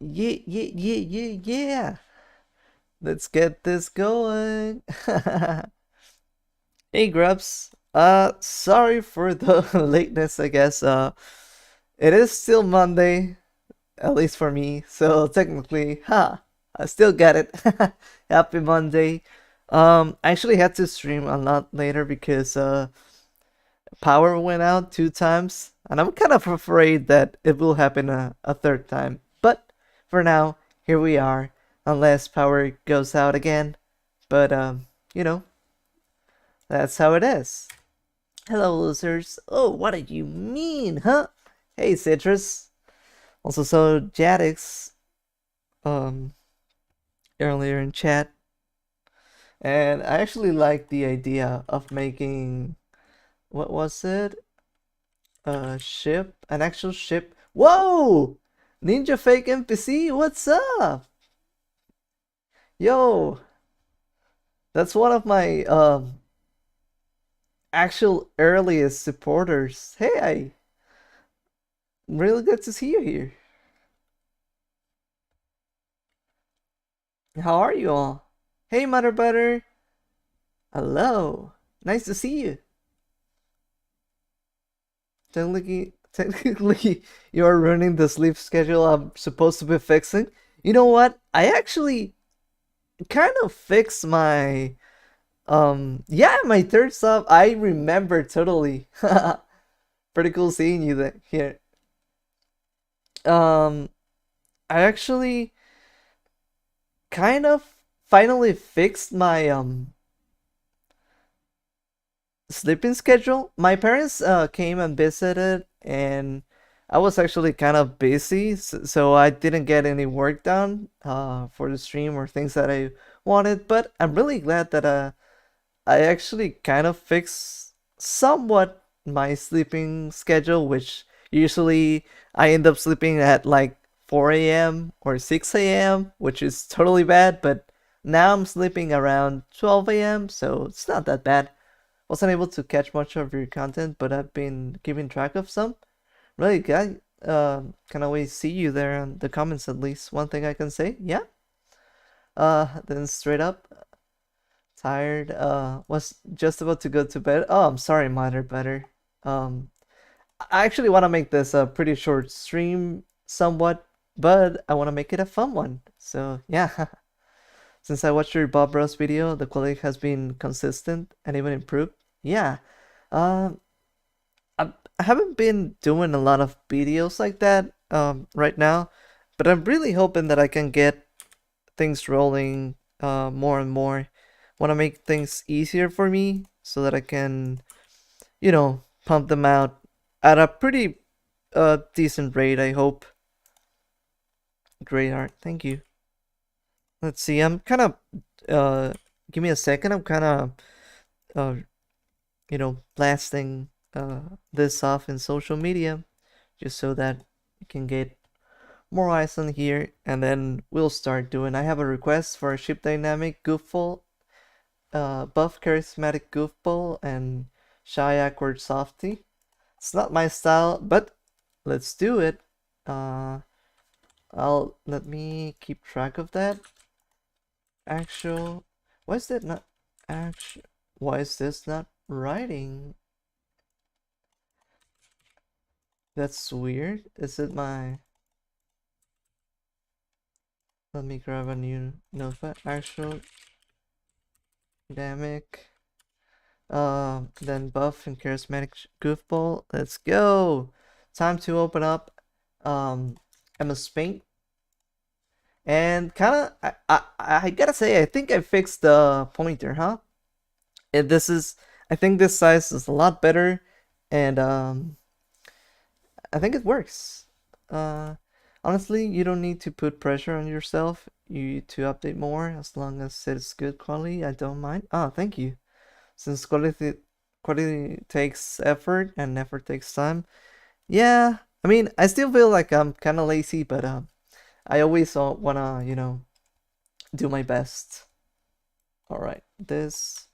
Yeah, yeah, yeah, yeah, yeah. Let's get this going. Hey, Grubs. Sorry for the lateness, I guess. It is still Monday, at least for me. So technically, I still get it. Happy Monday. I actually had to stream a lot later because power went out 2 times, and I'm kind of afraid that it will happen a third time. But for now, here we are, unless power goes out again. But you know, that's how it is. Hello, losers. Oh, what do you mean, huh? Hey, Citrus. Also, so Jadix, um, earlier in chat, and I actually like the idea of making what was it? A ship, an actual ship. Whoa! Ninja fake NPC, what's up? Yo, that's one of my actual earliest supporters. Hey, really good to see you here. How are you all? Hey, Mother Butter. Hello. Nice to see you. Technically, you are ruining the sleep schedule I'm supposed to be fixing. You know what? I actually kind of fixed my yeah, my third sub. I remember totally. Pretty cool seeing you there here. Um, I actually kind of finally fixed my sleeping schedule. My parents came and visited, and I was actually kind of busy, so I didn't get any work done for the stream or things that I wanted. But I'm really glad that I actually kind of fixed somewhat my sleeping schedule, which usually I end up sleeping at like 4 a.m. or 6 a.m., which is totally bad, but now I'm sleeping around 12 a.m., so it's not that bad. Wasn't able to catch much of your content, but I've been keeping track of some. Really good. Can always see you there in the comments at least. One thing I can say, yeah. Then straight up, tired. Was just about to go to bed. Oh, I'm sorry, Mother Better. Um, I actually want to make this a pretty short stream, somewhat, but I want to make it a fun one. So yeah, since I watched your Bob Ross video, the quality has been consistent and even improved. Yeah. Um, I haven't been doing a lot of videos like that right now, but I'm really hoping that I can get things rolling more and more. Want to make things easier for me so that I can, pump them out at a pretty decent rate, I hope. Great art, thank you. Let's see, I'm kind of, give me a second, I'm kind of, uh, blasting this off in social media just so that you can get more eyes on here, and then we'll start doing. I have a request for a ship dynamic goofball, buff charismatic goofball, and shy awkward softy. It's not my style, but let's do it. I'll let me keep track of that. Actual, why is that not actual? Why is this not writing? That's weird. Is it my? Let me grab a new notepad. Actual dynamic. Then buff and charismatic goofball. Let's go. Time to open up Emma Spain. And kind of, I gotta say, I think I fixed the pointer, huh? And I think this size is a lot better, and I think it works. Uh, Honestly, you don't need to put pressure on yourself to update more as long as it's good quality. I don't mind. Oh, thank you. Since quality takes effort and effort takes time. Yeah, I mean, I still feel like I'm kind of lazy, but I always wanna, do my best. All right, this.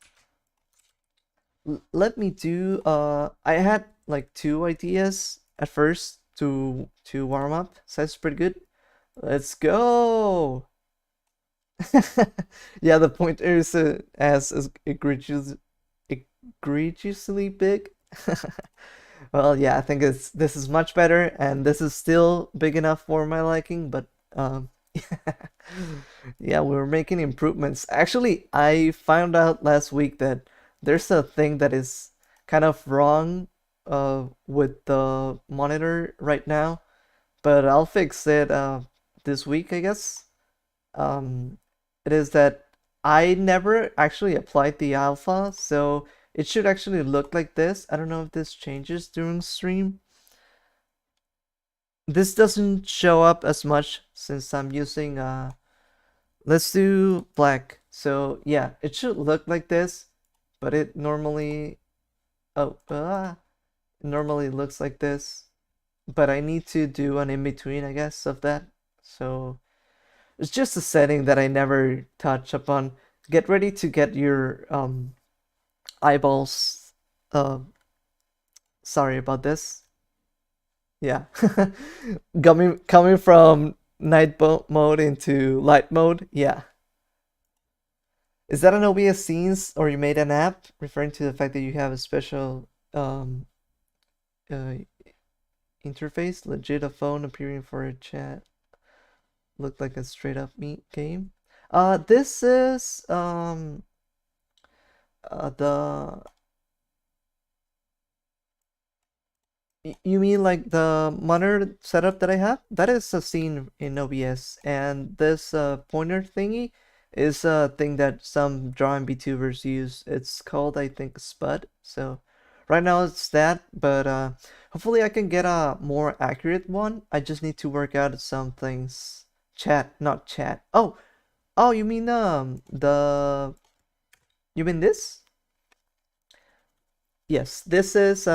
Let me do. I had like two ideas at first to warm up. So that's pretty good. Let's go. Yeah, the pointer is as egregiously big. Well, yeah, I think this is much better, and this is still big enough for my liking, but um, yeah, we're making improvements. Actually, I found out last week that there's a thing that is kind of wrong with the monitor right now, but I'll fix it this week, I guess. Um, it is that I never actually applied the alpha, so it should actually look like this. I don't know if this changes during stream. This doesn't show up as much since I'm using let's do black. So yeah, it should look like this, but it normally oh it normally looks like this. But I need to do an in between, I guess, of that. So it's just a setting that I never touch upon. Get ready to get your eyeballs. Uh, sorry about this. Yeah, coming from mode into light mode. Yeah, is that an OBS scenes or you made an app referring to the fact that you have a special uh, interface? Legit a phone appearing for a chat. Looked like a straight up meat game. This is the you mean like the monitor setup that I have? That is a scene in OBS, and this pointer thingy is a thing that some drawing VTubers use. It's called, I think, Spud. So right now it's that, but hopefully I can get a more accurate one. I just need to work out some things. Chat, not chat. Oh, you mean you mean this? Yes, this is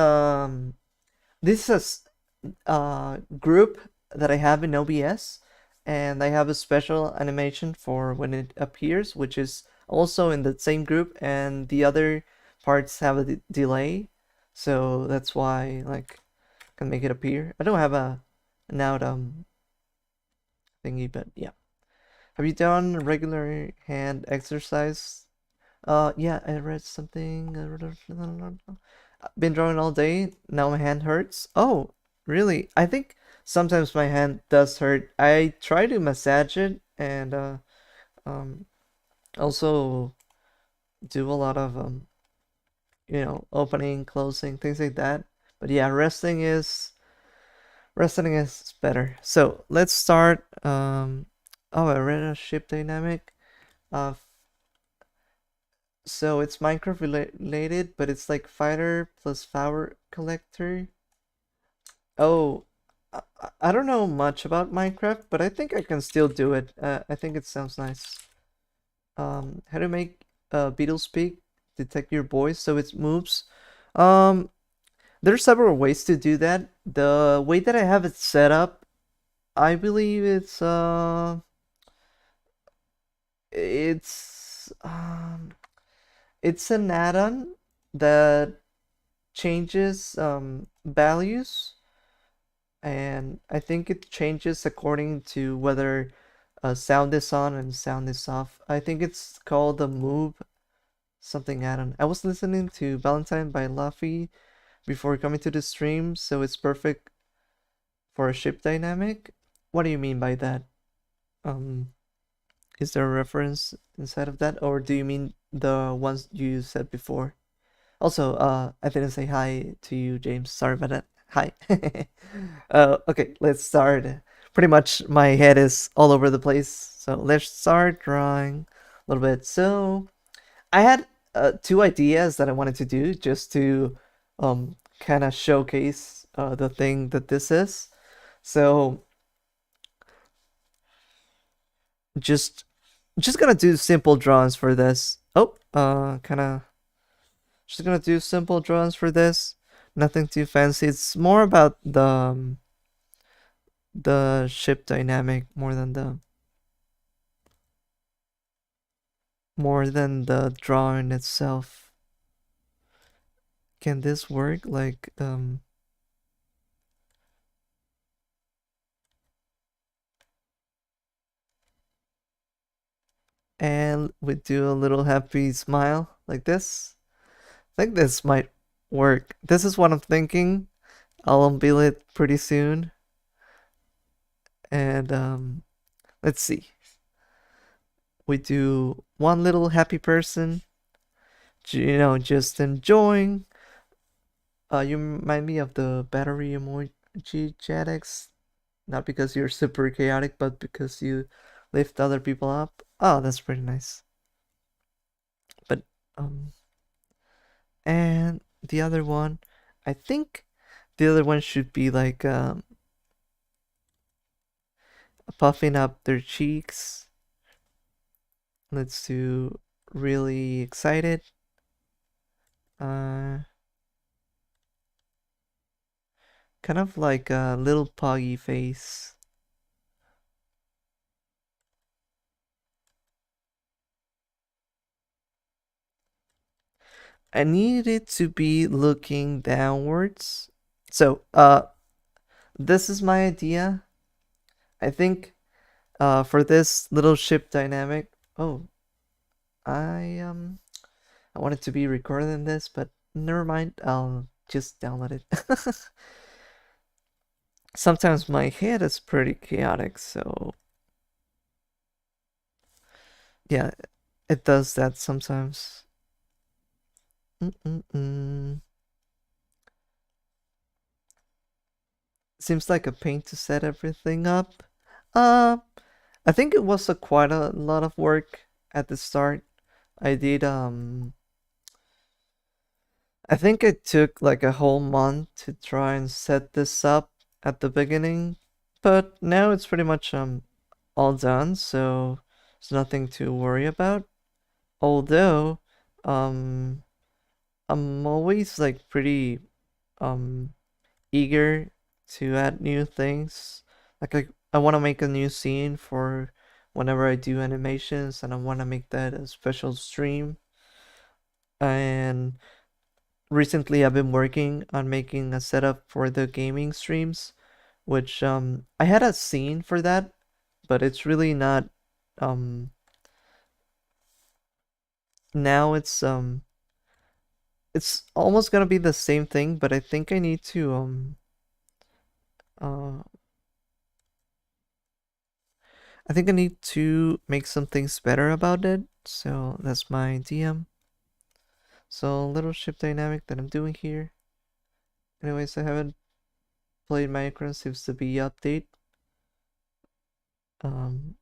group that I have in OBS, and I have a special animation for when it appears, which is also in the same group, and the other parts have a delay, so that's why like I can make it appear. I don't have an out thingy, but yeah. Have you done regular hand exercise? Yeah, I read something. Been drawing all day. Now my hand hurts. Oh, really? I think sometimes my hand does hurt. I try to massage it and um also do a lot of opening, closing, things like that. But yeah, resting is better. So let's start. Oh, I read a ship dynamic. Uh, so it's Minecraft related, but it's like fighter plus flower collector. Oh, I don't know much about Minecraft, but I think I can still do it. I think it sounds nice. How to make beetle speak, detect your voice so it moves. Um, there's several ways to do that. The way that I have it set up, I believe it's an add-on that changes values, and I think it changes according to whether sound is on and sound is off. I think it's called the move something add-on. I was listening to Valentine by Luffy before coming to the stream, so it's perfect for a ship dynamic. What do you mean by that? Um, is there a reference inside of that, or do you mean the ones you said before? Also, I didn't say hi to you, James. Sorry about that. Hi. Okay, let's start. Pretty much my head is all over the place. So let's start drawing a little bit. So I had two ideas that I wanted to do just to kind of showcase the thing that this is. So just just gonna do simple drawings for this. Oh, kind of just gonna do simple drawings for this. Nothing too fancy. It's more about the ship dynamic more than the drawing itself. Can this work? Like And we do a little happy smile like this. I think this might work. This is what I'm thinking. I'll unveil it pretty soon. And let's see. We do one little happy person, just enjoying. You remind me of the battery emoji Jetix, not because you're super chaotic, but because you lift other people up. Oh, that's pretty nice. But um, and the other one, I think the other one should be like puffing up their cheeks. Let's do really excited. Uh, kind of like a little puggy face. I need it to be looking downwards. So, this is my idea. I think, for this little ship dynamic. Oh, I I wanted to be recording this, but never mind. I'll just download it. Sometimes my head is pretty chaotic, so yeah, it does that sometimes. Mm-mm-mm. Seems like a pain to set everything up. Uh, I think it was quite a lot of work at the start. I did I think it took like a whole month to try and set this up at the beginning, but now it's pretty much all done, so there's nothing to worry about. Although um I'm always like pretty um eager to add new things. I want to make a new scene for whenever I do animations, and I want to make that a special stream. And recently, I've been working on making a setup for the gaming streams, which I had a scene for that, but it's really not um now it's almost gonna be the same thing, but I think I need to uh I think I need to make some things better about it. So that's my DM. So little ship dynamic that I'm doing here. Anyways, I haven't played Minecraft seems to be update. Um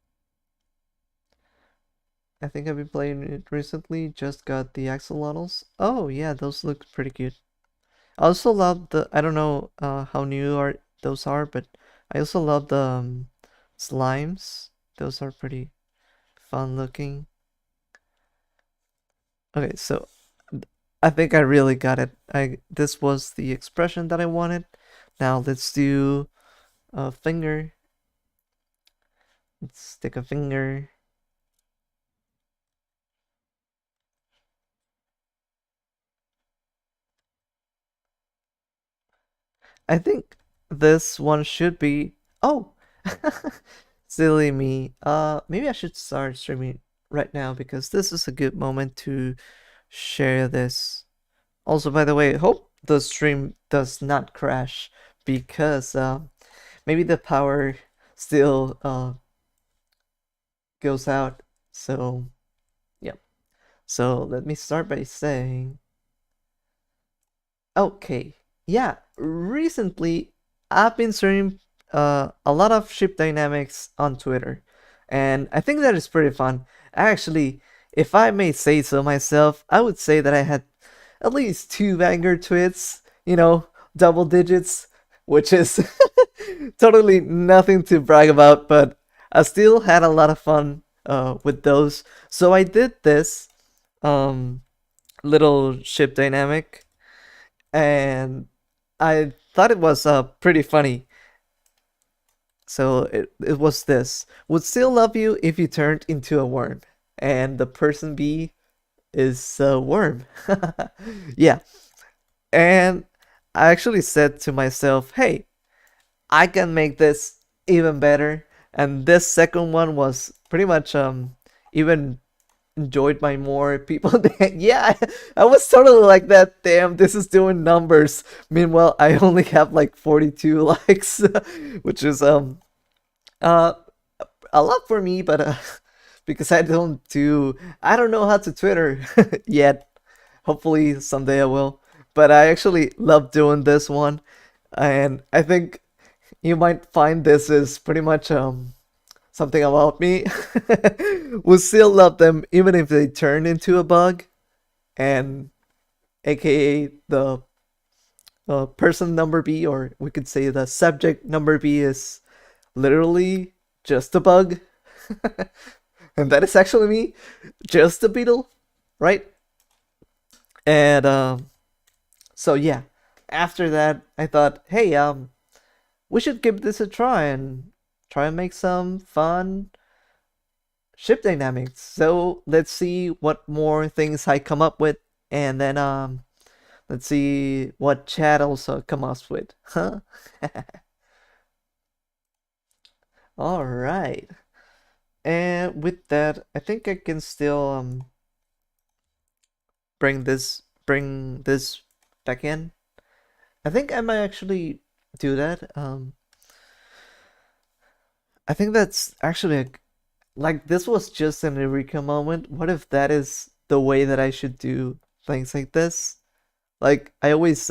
I think I've been playing it recently, just got the axolotls. Oh yeah, those look pretty cute. I also love the I don't know how new are those are, but I also love the slimes. Those are pretty fun looking. Okay, so I think I really got it. I This was the expression that I wanted. Now let's do a finger. Let's stick a finger. I think this one should be. Oh, silly me. Maybe I should start streaming right now because this is a good moment to share this. Also, by the way, hope the stream does not crash because maybe the power still goes out. So yeah. So let me start by saying, okay, yeah, recently I've been streaming a lot of ship dynamics on Twitter, and I think that is pretty fun. Actually, if I may say so myself, I would say that I had at least two banger tweets, double digits, which is totally nothing to brag about, but I still had a lot of fun with those. So I did this um, little ship dynamic, and I thought it was pretty funny. So it was this: would still love you if you turned into a worm, and the person B is a worm. Yeah, and I actually said to myself, "Hey, I can make this even better." And this second one was pretty much even enjoyed by more people. Yeah, I was totally like that. Damn, this is doing numbers. Meanwhile, I only have like 42 likes, which is uh a lot for me, but because I don't know how to Twitter yet. Hopefully someday I will. But I actually love doing this one, and I think you might find this is pretty much something about me. We still love them even if they turn into a bug, and aka the person number B, or we could say the subject number B, is literally just a bug. And that is actually me, just a beetle, right? And so yeah, after that, I thought, hey, we should give this a try and try and make some fun ship dynamics. So let's see what more things I come up with, and then let's see what chat also come up with. Huh? All right. And with that, I think I can still bring this back in. I think I might actually do that. I think that's actually like this was just an eureka moment. What if that is the way that I should do things like this? Like I always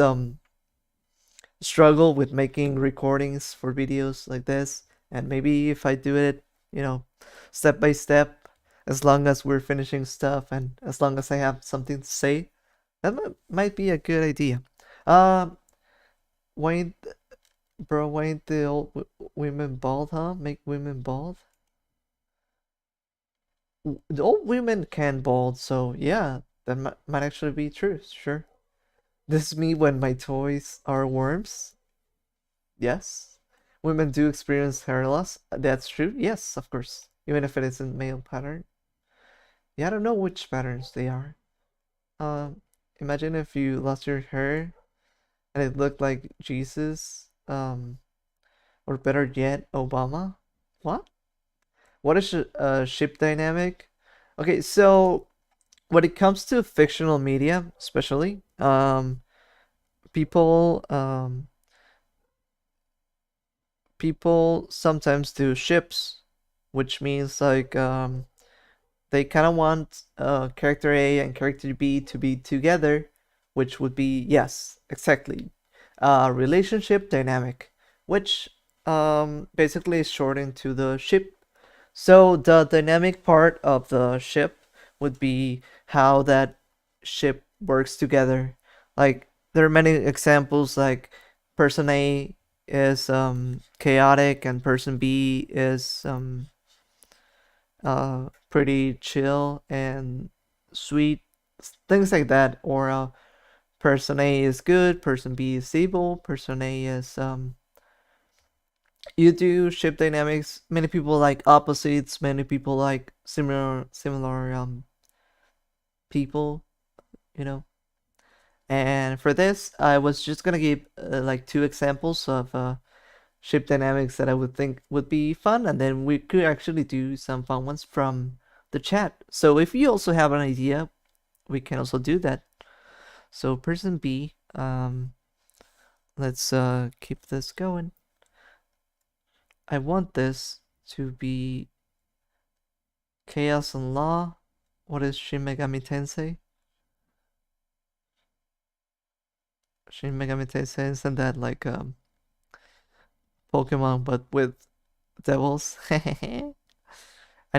struggle with making recordings for videos like this, and maybe if I do it, you know, step by step, as long as we're finishing stuff and as long as I have something to say, that might be a good idea. Um, why, bro? Why ain't the old women bald? Huh? Make women bald? The old women can bald, so yeah, that might actually be true. Sure. This is me when my toys are worms. Yes. Women do experience hair loss. That's true. Yes, of course. Even if it isn't male pattern. Yeah, I don't know which patterns they are. Um, Imagine if you lost your hair and it looked like Jesus. Or better yet, Obama. What? What is a ship dynamic? Okay, so when it comes to fictional media, especially, people people sometimes do ships, which means like they kind of want character A and character B to be together, which would be, yes, exactly, relationship dynamic, which basically is shortened to the ship. So the dynamic part of the ship would be how that ship works together. Like there are many examples, like person A is chaotic and person B is pretty chill and sweet, things like that. Or person A is good, person B is evil, person A is you do ship dynamics. Many people like opposites, many people like similar people, you know. And for this, I was just gonna give like two examples of ship dynamics that I would think would be fun, and then we could actually do some fun ones from the chat. So if you also have an idea, we can also do that. So person B, let's keep this going. I want this to be chaos and law. What is Shin Megami Tensei? Shin Megami Tensei, isn't that like Pokemon but with devils? I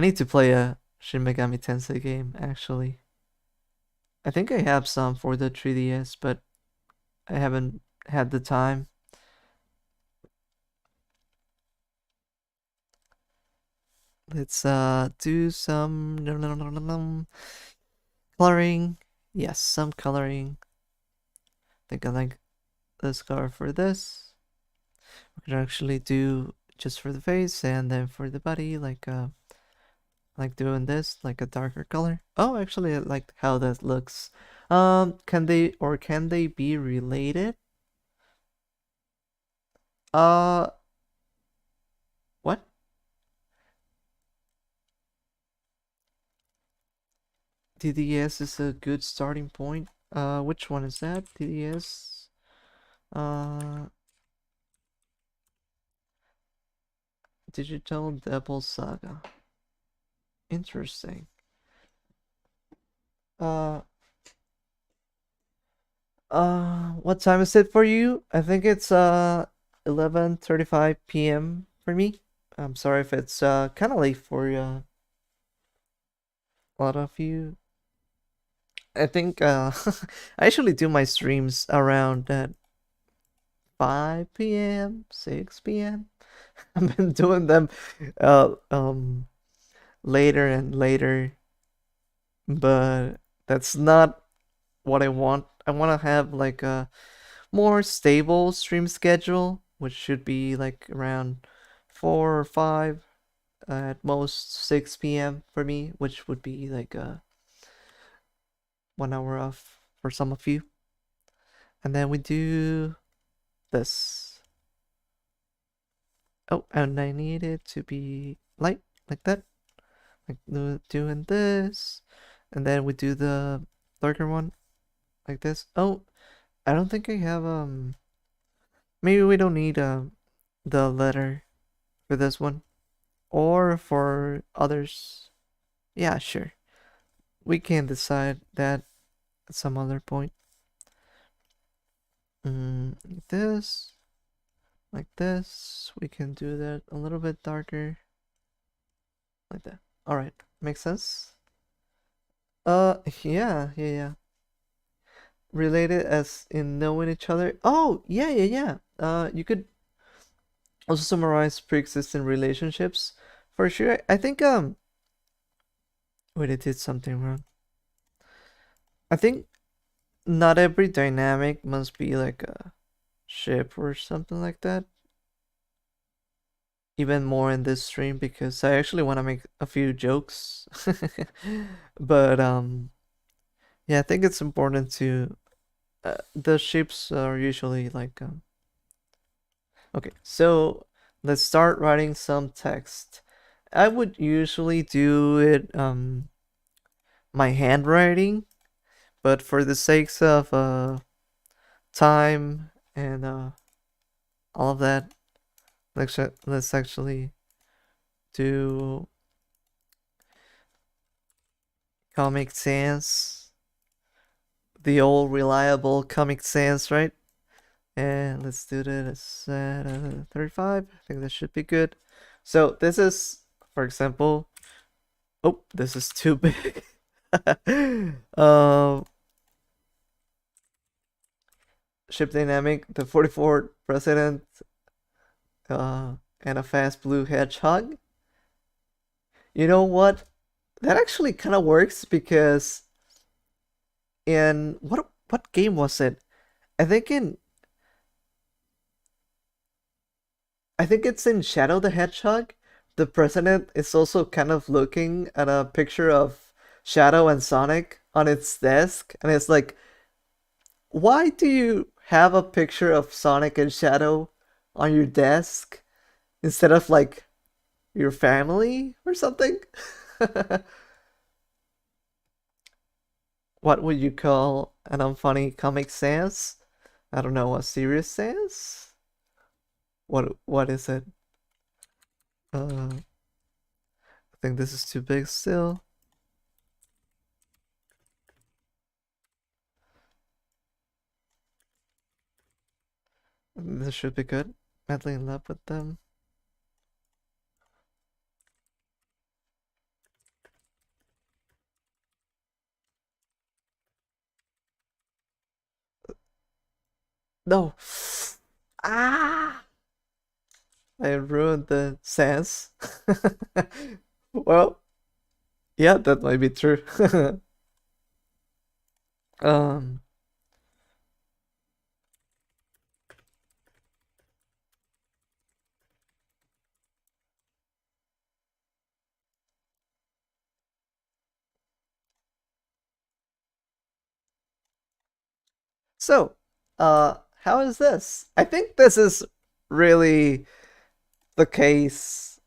need to play a Shin Megami Tensei game actually. I think I have some for the 3DS, but I haven't had the time. Let's do some coloring. Yes, some coloring. I think I like this color for this. We can actually do just for the face and then for the body, like doing this, like a darker color. Oh, actually, I like how that looks. Can they be related? Uh, what? TDS is a good starting point. Which one is that? TDS. Uh, Digital Devil Saga. Interesting. Uh, what time is it for you? I think it's 11:35 p.m. for me. I'm sorry if it's kind of late for a lot of you. I think I actually do my streams around at 5 p.m., 6 p.m. I've been doing them uh um later and later, but that's not what I want. I want to have like a more stable stream schedule, which should be like around 4 or 5, at most 6 p.m. for me, which would be like 1 hour off for some of you. And then we do this. Oh, and I need it to be light like that. Like doing this. And then we do the darker one like this. Oh, I don't think I have maybe we don't need the letter for this one or for others. Yeah, sure. We can decide that at some other point. Like this, like this. We can do that a little bit darker, like that. All right, makes sense. Yeah. Related as in knowing each other. Oh, yeah. You could also summarize pre-existing relationships for sure. I think wait, I did something wrong. I think not every dynamic must be like a ship or something like that. Even more in this stream because I actually want to make a few jokes. But yeah, I think it's important to the ships are usually like okay, so let's start writing some text. I would usually do it my handwriting, but for the sakes of time and all of that, let's actually do Comic Sans, the old reliable Comic Sans, right? And let's do this at 35. I think that should be good. So this is, for example, oh, this is too big. um, Ship dynamic, the 44th president, and a fast blue hedgehog. You know what? That actually kind of works because in what game was it? I think in I think it's in Shadow the Hedgehog. The president is also kind of looking at a picture of Shadow and Sonic on its desk, and it's like, why do you have a picture of Sonic and Shadow on your desk instead of like your family or something? What would you call an unfunny Comic Sans? I don't know, a serious Sans? What is it? I think this is too big still. This should be good. Madly in love with them. No. Ah! I ruined the sans. Well, yeah, that might be true. um, so, how is this? I think this is really the case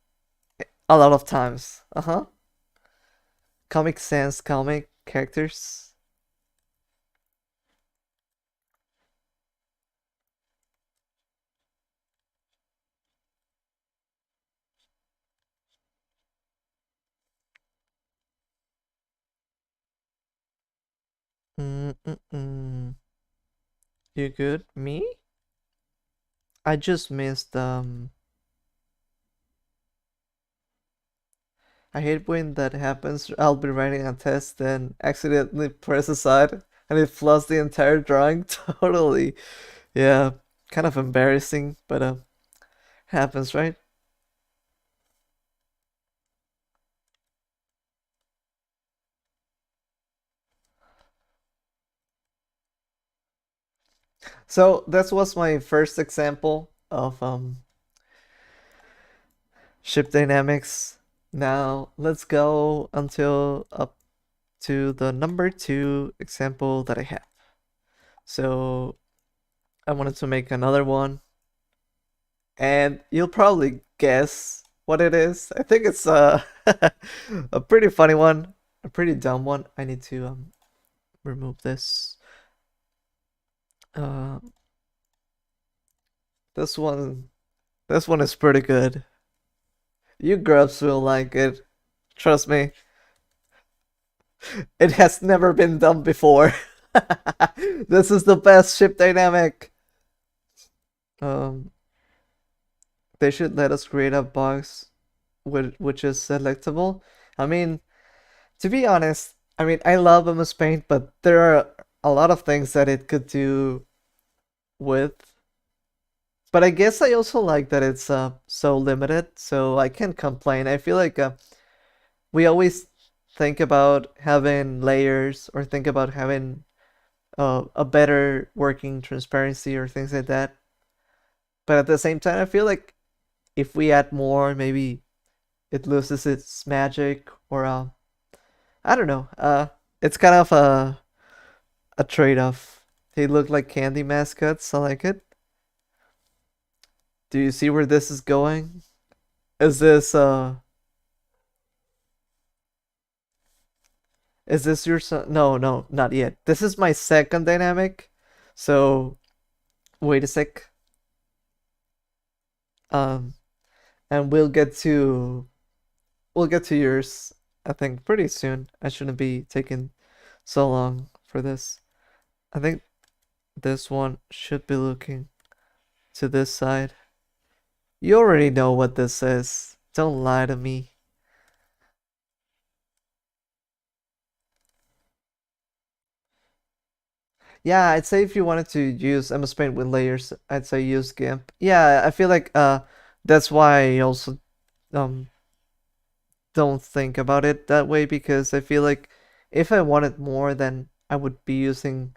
a lot of times. Uh-huh. Comic Sans comic. characters. Mm-mm-mm. You good? Me? I just missed I hate when that happens. I'll be writing a test and accidentally press aside and it floods the entire drawing. Totally. Yeah, kind of embarrassing, but happens, right? So that was my first example of ship dynamics. Now let's go until up to the number two example that I have. So I wanted to make another one, and you'll probably guess what it is. I think it's a pretty funny one, a pretty dumb one. I need to remove this. Uh, this one, this one is pretty good. You grubs will like it. Trust me. It has never been done before. This is the best ship dynamic. Um, they should let us create a box which is selectable. I mean, to be honest, I mean I love MS Paint, but there are a lot of things that it could do with. But I guess I also like that it's so limited, so I can't complain. I feel like we always think about having layers or think about having a better working transparency or things like that. But at the same time, I feel like if we add more, maybe it loses its magic, or I don't know. It's kind of a trade off. They look like candy mascots. I like it. Do you see where this is going? Is this is this your son? No, no, not yet. This is my second dynamic. So wait a sec. Um, and we'll get to yours. I think pretty soon. I shouldn't be taking so long for this. I think this one should be looking to this side. You already know what this is. Don't lie to me. Yeah, I'd say if you wanted to use MS Paint with layers, I'd say use GIMP. Yeah, I feel like that's why I also um don't think about it that way, because I feel like if I wanted more, then I would be using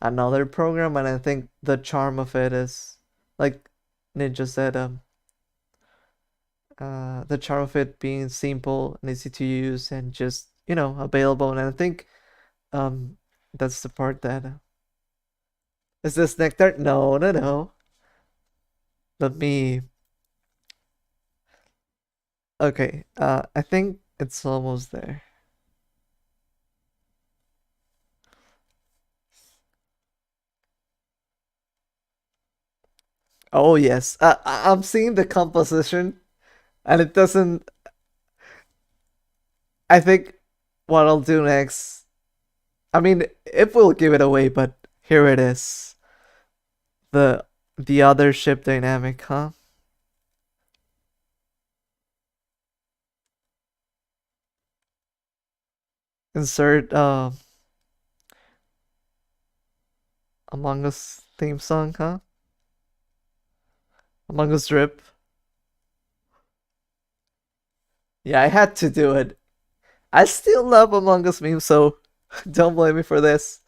another program, and I think the charm of it is, like Ninja said, the charm of it being simple and easy to use and just, available. And I think um that's the part that is this nectar? No, no, no. Let me. Okay. I think it's almost there. Oh yes. I'm seeing the composition, and it doesn't. I think what I'll do next. I mean, it will give it away, but here it is. The the other ship dynamic, huh? Insert Among Us theme song, huh? Among Us drip. Yeah, I had to do it. I still love Among Us memes, so don't blame me for this.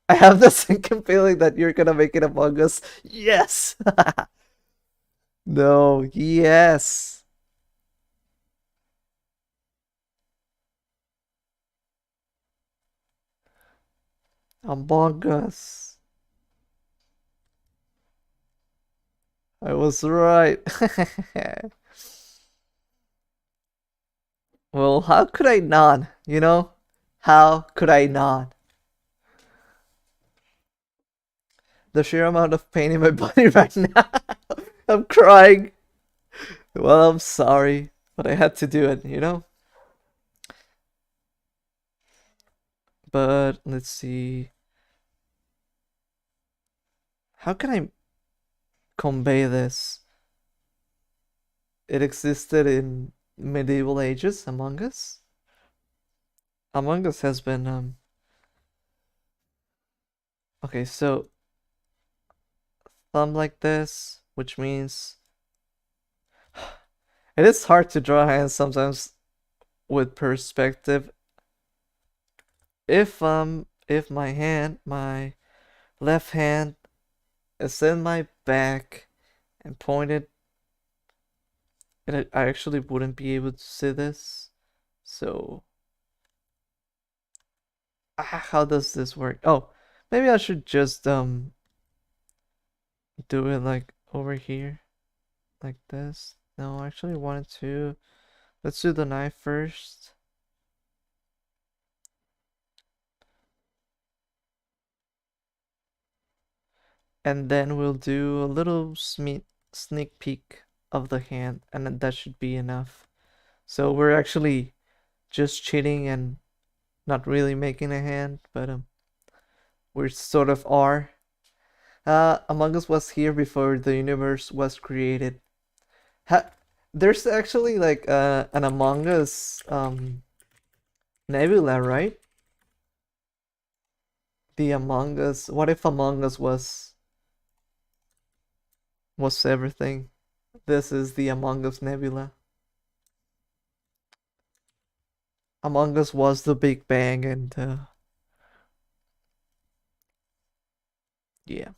I have the sinking feeling that you're gonna make it Among Us. Yes. No. Yes. Among Us. I was right. Well, how could I not? You know? How could I not? The sheer amount of pain in my body right now. I'm crying. Well, I'm sorry, but I had to do it, you know? But let's see. How can I convey this? It existed in medieval ages, Among Us. Among Us has been okay, so thumb like this, which means it is hard to draw hands sometimes with perspective. If my left hand is in my back and pointed, and I actually wouldn't be able to see this. So how does this work? Oh, maybe I should just do it like over here, like this. No, I actually wanted to. Let's do the knife first. And then we'll do a little sneak peek of the hand, and then that should be enough. So we're actually just cheating and not really making a hand, but we sort of are. Among Us was here before the universe was created. Ha There's actually like an Among Us nebula, right? The Among Us. What if Among Us was everything? This is the Among Us nebula. Among Us was the Big Bang, and yeah,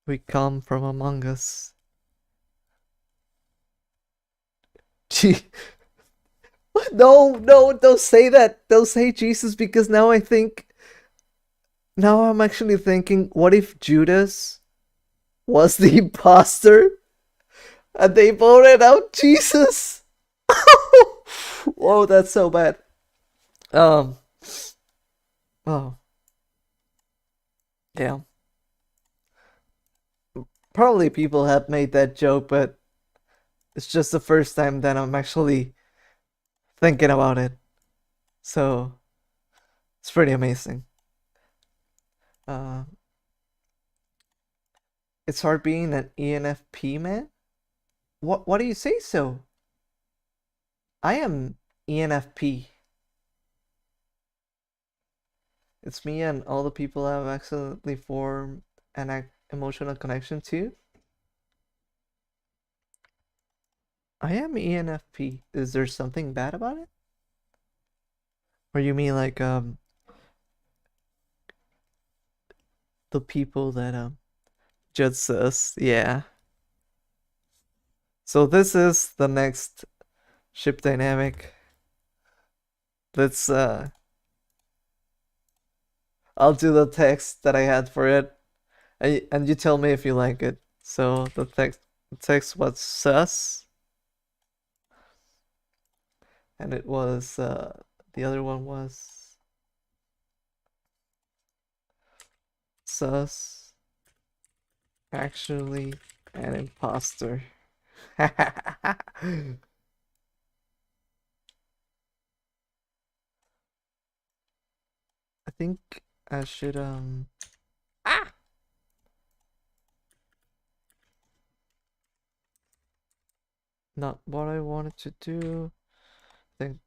we come from Among Us. Gee, no, no, don't say that. Don't say Jesus because now I'm actually thinking, what if Judas was the imposter and they voted out Jesus? Whoa, that's so bad. Um, oh, damn. Probably people have made that joke, but it's just the first time that I'm actually thinking about it. So it's pretty amazing. Uh, it's hard being an ENFP man. What do you say so? I am ENFP. It's me and all the people I've accidentally formed an emotional connection to. I am ENFP. Is there something bad about it? Or you mean like the people that judge us? Yeah. So this is the next ship dynamic. Let's I'll do the text that I had for it, and you tell me if you like it. So the text was sus, and it was the other one was sus, actually an imposter. I think I should ah not what I wanted to do. I think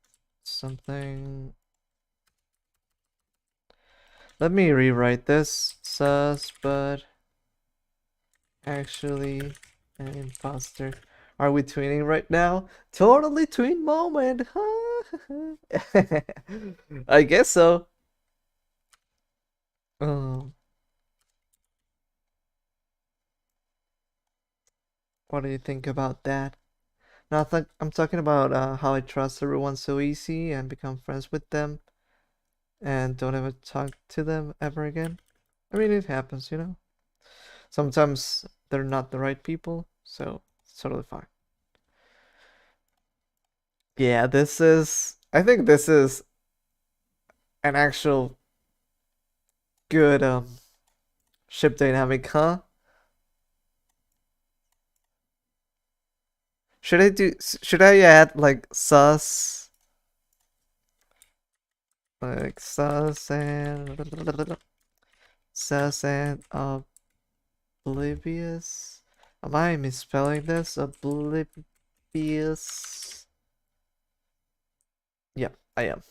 something. Let me rewrite this. Sus, but actually an imposter. Are we tweening right now? Totally tween moment. I guess so. Um, what do you think about that? Now I'm talking about how I trust everyone so easy and become friends with them and don't ever talk to them ever again. I mean, it happens, you know. Sometimes they're not the right people, so it's totally fine. Yeah, this is. I think this is an actual good ship dynamic, huh? Should I do? Should I add like sus and sus and oblivious? Am I misspelling this? Oblivious. Yeah, I am.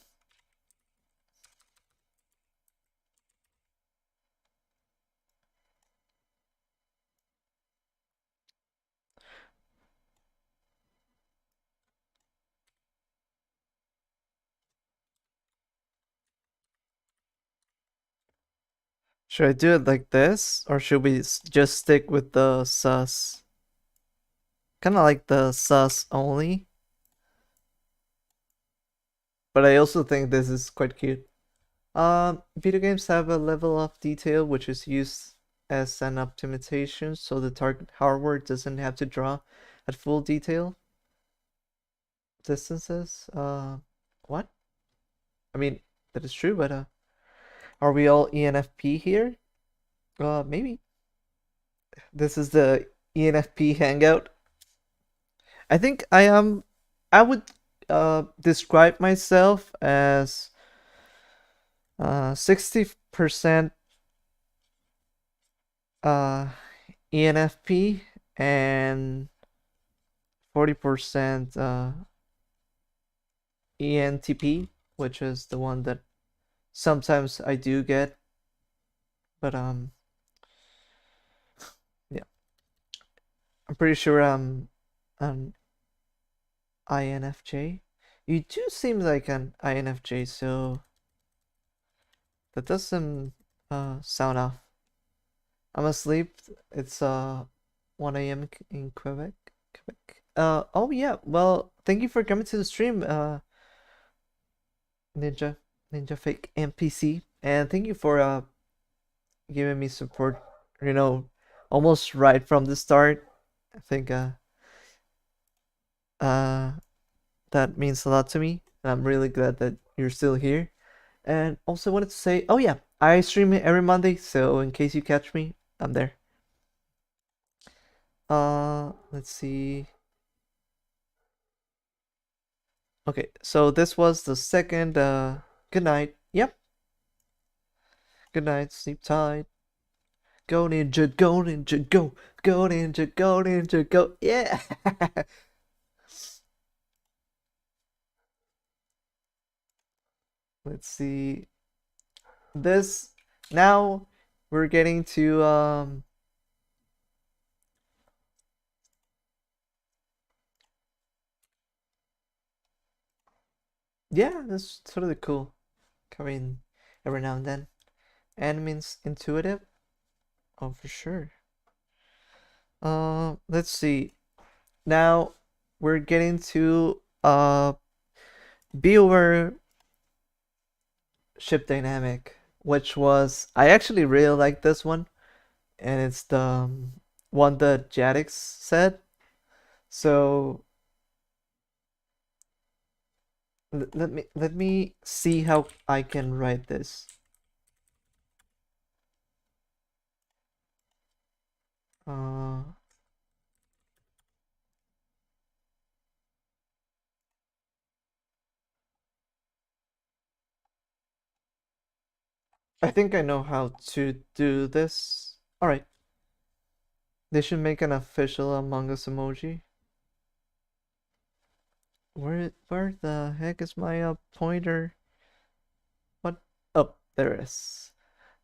Should I do it like this, or should we just stick with the sus? Kind of like the sus only, but I also think this is quite cute. Video games have a level of detail which is used as an optimization, so the target hardware doesn't have to draw at full detail distances. What? I mean, that is true, but are we all ENFP here? Maybe. This is the ENFP hangout. I think I am. I would describe myself as 60% uh ENFP and 40% ENTP, which is the one that sometimes I do get, but yeah, I'm pretty sure I'm an INFJ. You do seem like an INFJ, so that doesn't sound off. I'm asleep. It's 1 a.m. in Quebec. Quebec. Oh yeah. Well, thank you for coming to the stream, Ninja Ninja Fake NPC, and thank you for giving me support. You know, almost right from the start. I think uh that means a lot to me, and I'm really glad that you're still here. And also wanted to say, oh yeah, I stream every Monday, so in case you catch me, I'm there. Let's see. Okay, so this was the second. Good night. Yep. Good night. Sleep tight. Go ninja, go ninja, go. Go ninja, go ninja, go. Yeah. Let's see. This now we're getting to yeah, that's totally cool. Coming every now and then. And means intuitive. Oh, for sure. Let's see. Now we're getting to viewer ship dynamic, which was I actually really like this one, and it's the one that Jadix said. So let me see how I can write this. Uh, I think I know how to do this. All right, they should make an official Among Us emoji. Where the heck is my pointer? What? Oh, there it is.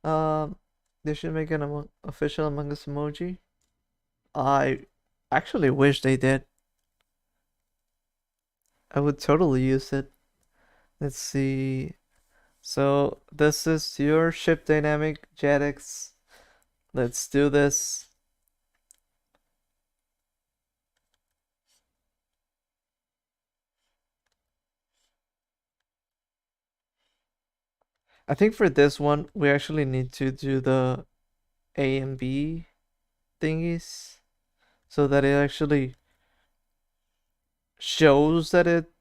Um, they should make an official Among Us emoji. I actually wish they did. I would totally use it. Let's see. So this is your ship dynamic, Jetix. Let's do this. I think for this one, we actually need to do the A and B thingies so that it actually shows that it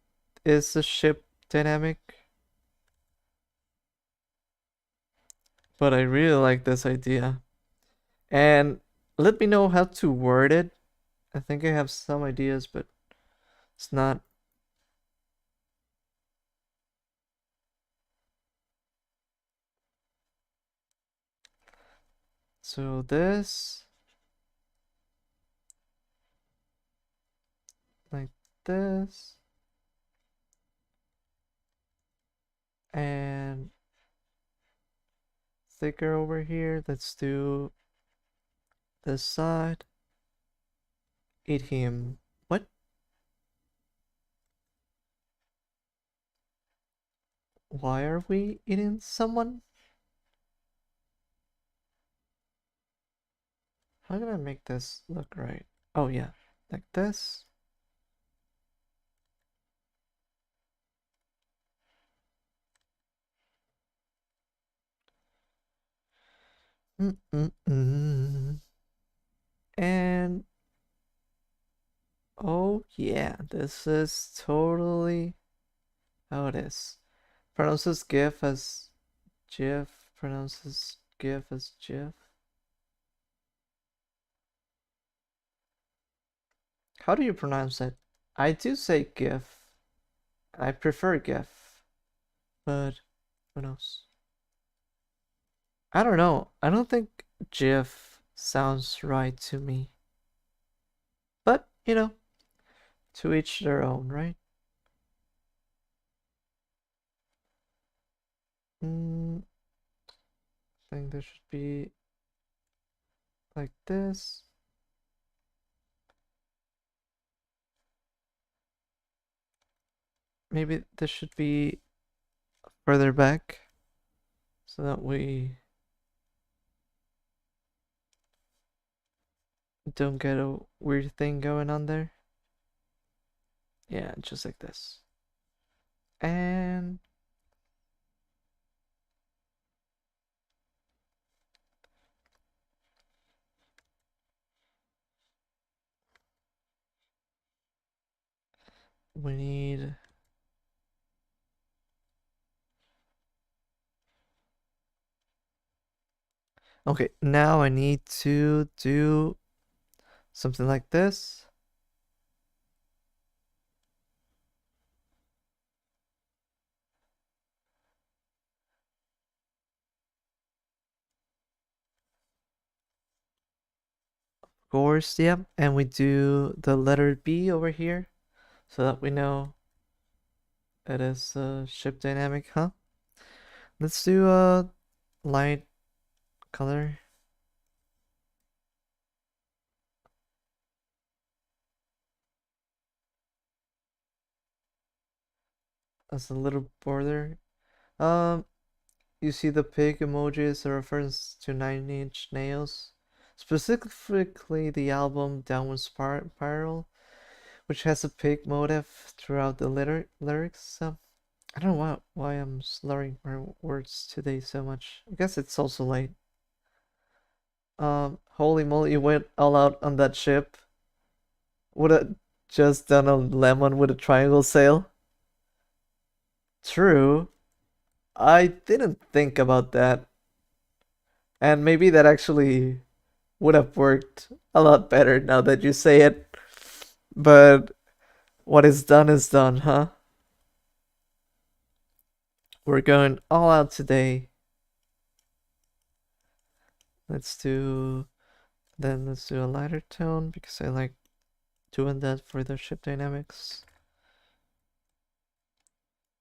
is a ship dynamic, but I really like this idea. And let me know how to word it. I think I have some ideas, but it's not. So this, like this, and thicker over here. Let's do this side. Eat him. What? Why are we eating someone? How can I make this look right? Oh yeah, like this. Mm-mm-mm. And oh yeah, this is totally how it is. Pronounces GIF as GIF. Pronounces GIF as GIF. How do you pronounce it? I do say GIF. I prefer GIF, but who knows? I don't know. I don't think GIF sounds right to me. But, to each their own, right? I think there should be like this. Maybe this should be further back so that we don't get a weird thing going on there. Yeah, just like this. And we need. Okay, now I need to do something like this. Of course, yeah. And we do the letter B over here so that we know it is a ship dynamic, huh? Let's do a light color as a little border. Um, you see the pig emoji is a reference to Nine Inch Nails, specifically the album Downward Spiral, which has a pig motif throughout the lyrics. I don't know why I'm slurring my words today so much. I guess it's also late. Holy moly, you went all out on that ship. Would have just done a lemon with a triangle sail. True. I didn't think about that. And maybe that actually would have worked a lot better now that you say it. But what is done, huh? We're going all out today. Let's do a lighter tone because I like doing that for the ship dynamics.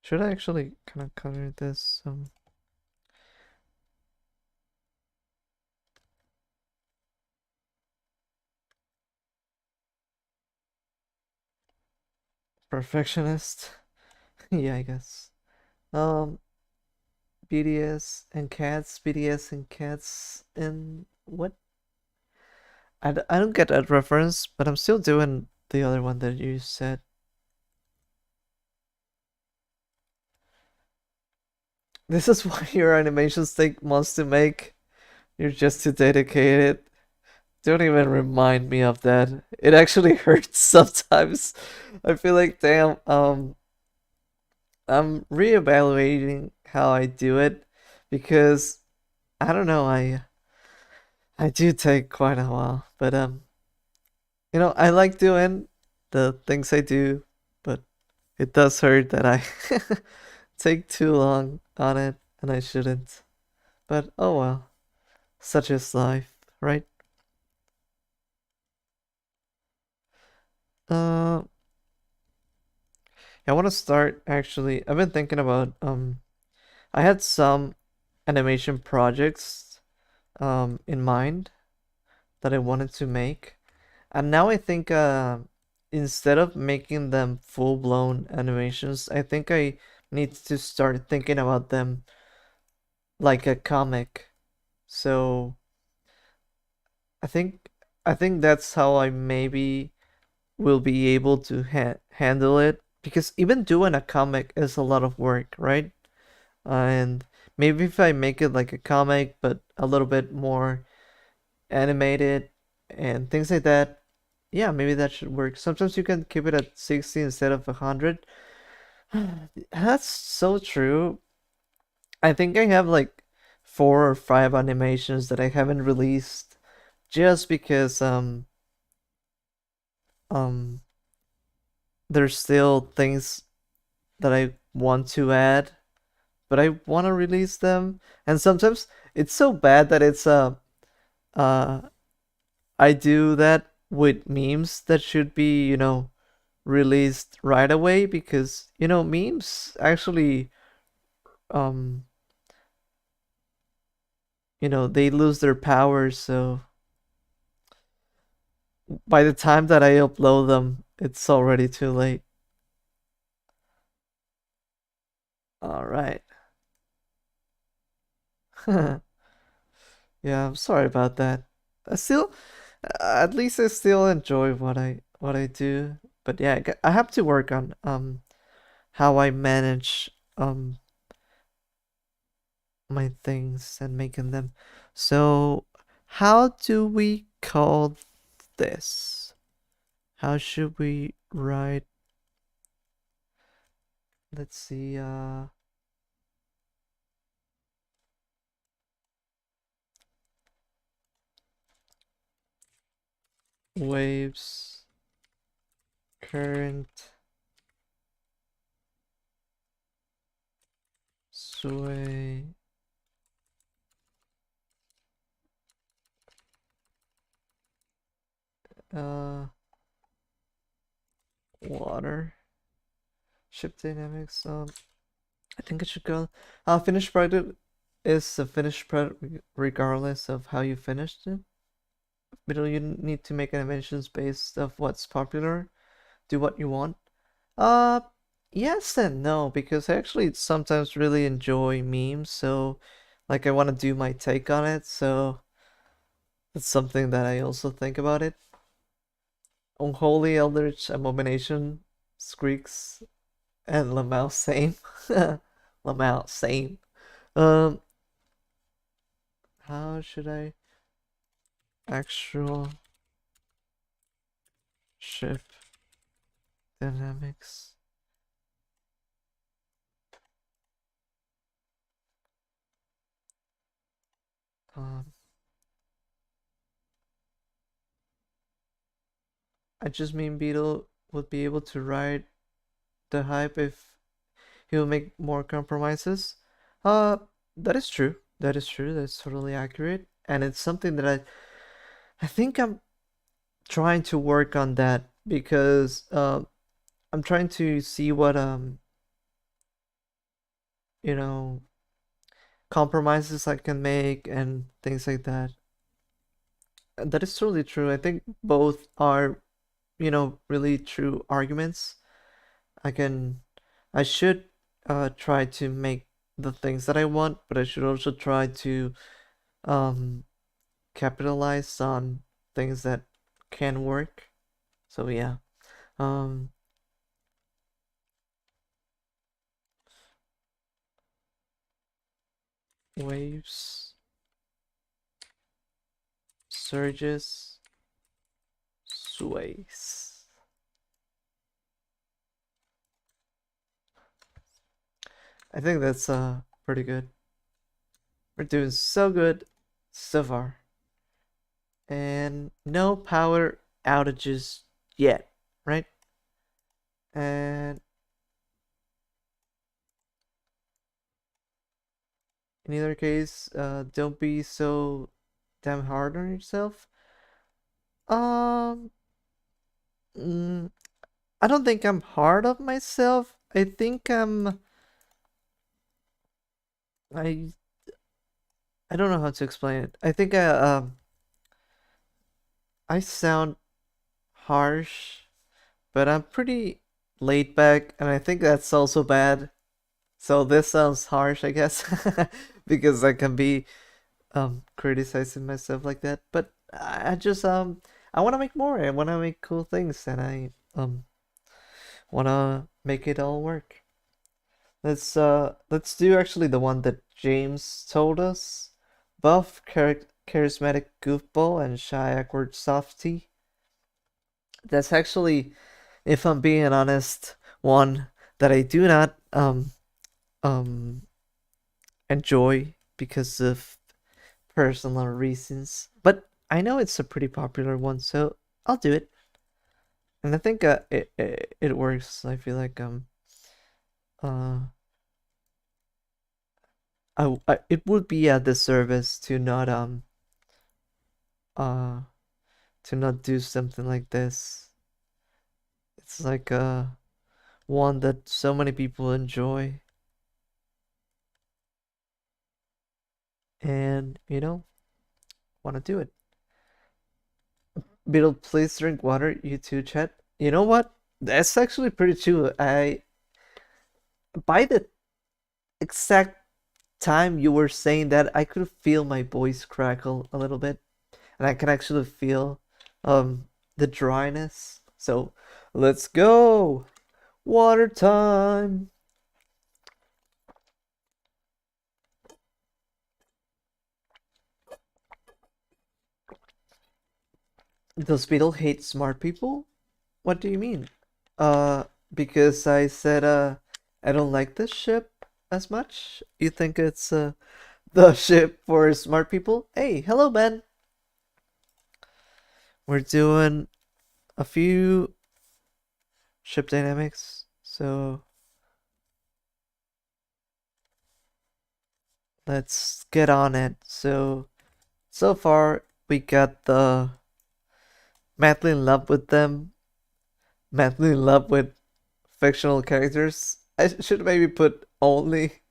Should I actually kind of color this perfectionist? Yeah, I guess. Um BDS and cats and what? I don't get that reference, but I'm still doing the other one that you said. This is why your animations take months to make. You're just too dedicated. Don't even remind me of that. It actually hurts sometimes. I feel like, damn, I'm reevaluating how I do it because I don't know, I do take quite a while, but I like doing the things I do, but it does hurt that I take too long on it and I shouldn't. But oh well, such is life, right? Uh, I want to start actually. I've been thinking about I had some animation projects in mind that I wanted to make. And now I think instead of making them full-blown animations, I think I need to start thinking about them like a comic. So I think I think that's how I maybe will be able to handle it because even doing a comic is a lot of work, right? And maybe if I make it like a comic but a little bit more animated and things like that, yeah, maybe that should work. Sometimes you can keep it at 60 instead of 100. That's so true. I think I have like 4 or 5 animations that I haven't released just because um there's still things that I want to add, but I want to release them. And sometimes it's so bad that it's uh I do that with memes that should be, released right away because, memes actually um they lose their power, so by the time that I upload them, it's already too late. All right. Yeah, I'm sorry about that. I still, at least I still enjoy what I do. But yeah, I have to work on how I manage my things and making them. So, how do we call this? How should we write? Let's see. Waves, current, sway, uh, water, ship dynamics. I think it should go. Finished product is a finished product regardless of how you finished it. But you need to make animations based of what's popular. Do what you want. Uh, yes and no, because I actually sometimes really enjoy memes, so like I want to do my take on it, so it's something that I also think about it. Unholy Eldritch Abomination, Squeaks, and Lamau same. Lamau same. Um, how should I actual ship dynamics? Um, I just mean Beetle would be able to ride the hype if he will make more compromises. Uh, that is true. That is true. That's totally accurate, and it's something that I think I'm trying to work on that because I'm trying to see what you know compromises I can make and things like that. And that is totally true. I think both are really true arguments. I can I should try to make the things that I want, but I should also try to um capitalize on things that can work. So yeah. Um Waves, surges, sways. I think that's pretty good. We're doing so good so far. And no power outages yet, right? And in either case, don't be so damn hard on yourself. Um, mm, I don't think I'm hard on myself. I think I I don't know how to explain it. I think I sound harsh, but I'm pretty laid back, and I think that's also bad. So this sounds harsh, I guess, because I can be criticizing myself like that. But I just I want to make more. I want to make cool things, and I want to make it all work. Let's do actually the one that James told us. Buff, charismatic goofball, and shy awkward softy. That's actually, if I'm being honest, one that I do not um enjoy because of personal reasons. But I know it's a pretty popular one, so I'll do it. And I think it works. I feel like uh it would be a disservice uh to not do something like this. It's like one that so many people enjoy, and want to do it. Beetle, please drink water. You too, Chet. You know what? That's actually pretty true. I by the exact time you were saying that, I could feel my voice crackle a little bit, and I can actually feel the dryness. So let's go. Water time. Does Beetle hate smart people? What do you mean? Uh, because I said I don't like this ship as much. You think it's the ship for smart people? Hey, hello, Ben. We're doing a few ship dynamics, so let's get on it. So far we got the madly in love with them, madly in love with fictional characters. I should maybe put only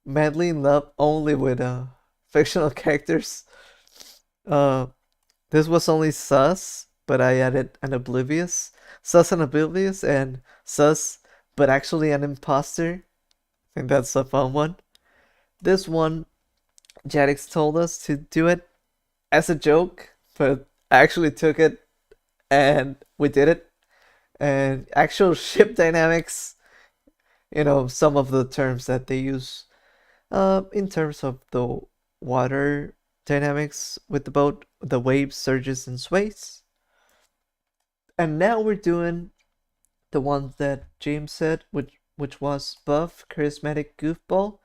madly in love only with fictional characters. Uh, this was only sus, but I added an oblivious, sus and oblivious, and sus, but actually an imposter. I think that's a fun one. This one, Jadix told us to do it as a joke, but I actually took it and we did it. And actual ship dynamics, some of the terms that they use in terms of the water dynamics with the boat, the waves, surges, and sways. And now we're doing the one that James said, which was buff, charismatic goofball,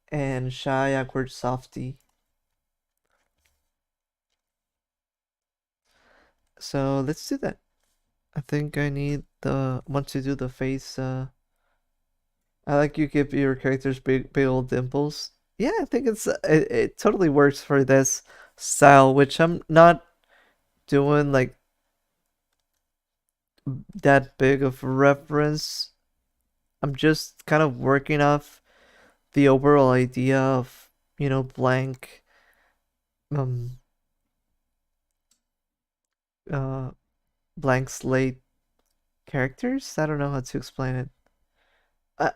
and shy, awkward softy. So let's do that. I think I need the want to do the face. I like you give your characters big old dimples. Yeah, I think it totally works for this style, which I'm not doing like that big of a reference. I'm just kind of working off the overall idea of blank um uh blank slate characters. I don't know how to explain it.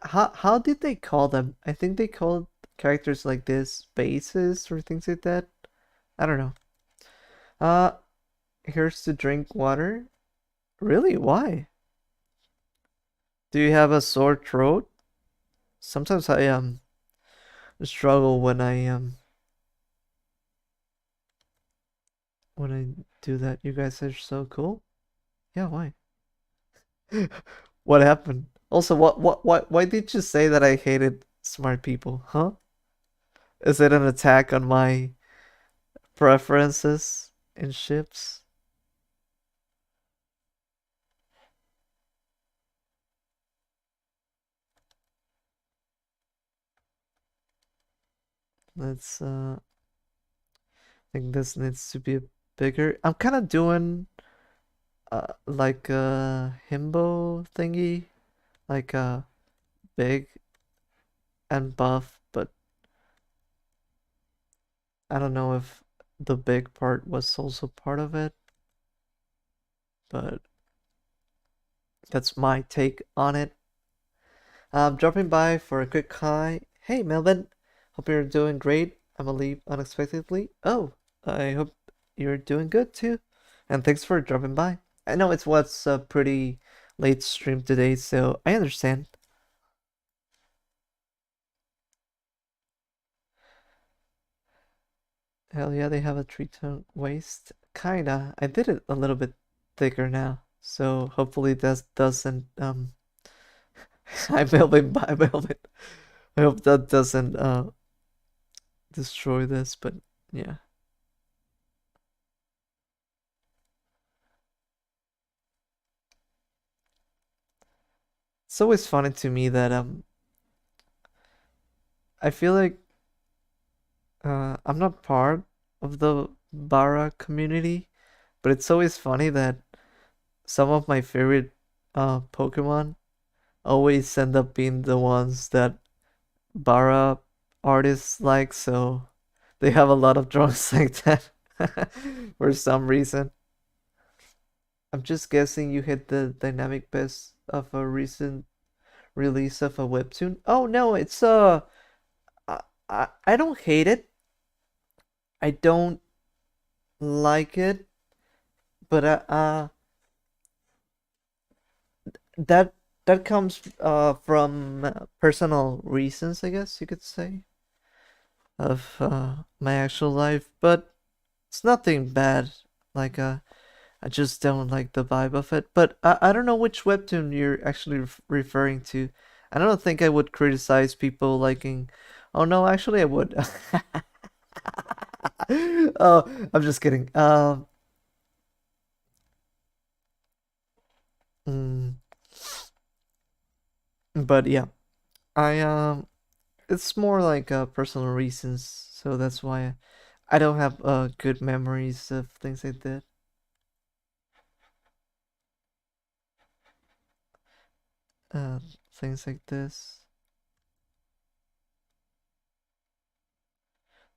How did they call them? I think they called characters like this bases or things like that. I don't know. Uh, here's to drink water. Really? Why? Do you have a sore throat? Sometimes I struggle when I do that. You guys are so cool. Yeah, why? What happened? Also, why did you say that I hated smart people? Huh? Is it an attack on my preferences in ships? Let's I think this needs to be bigger. I'm kind of doing like a himbo thingy, like big and buff, but I don't know if the big part was also part of it, but that's my take on it. I'm dropping by for a quick hi. Hey, Melvin. Hope you're doing great. I'm gonna leave unexpectedly. Oh, I hope you're doing good too. And thanks for dropping by. I know it's what's a pretty late stream today, so I understand. Hell yeah, they have a three-tone waist. Kinda. I did it a little bit thicker now, so hopefully that doesn't I Melvin, bye Melvin. I hope that doesn't destroy this, but yeah. It's always funny to me that I feel like I'm not part of the Bara community, but it's always funny that some of my favorite Pokemon always end up being the ones that Bara artists like, so they have a lot of drawings like that for some reason. I'm just guessing you hit the dynamic best of a recent release of a webtoon. Oh no, it's I don't hate it. I don't like it, but that that comes from personal reasons, I guess you could say, of my actual life. But it's nothing bad. Like I just don't like the vibe of it. But I don't know which webtoon you're actually referring to. I don't think I would criticize people liking. Oh no, actually I would. Oh, I'm just kidding. Mm, but yeah, I it's more like personal reasons, so that's why I don't have good memories of things I did. Uh, Things like this.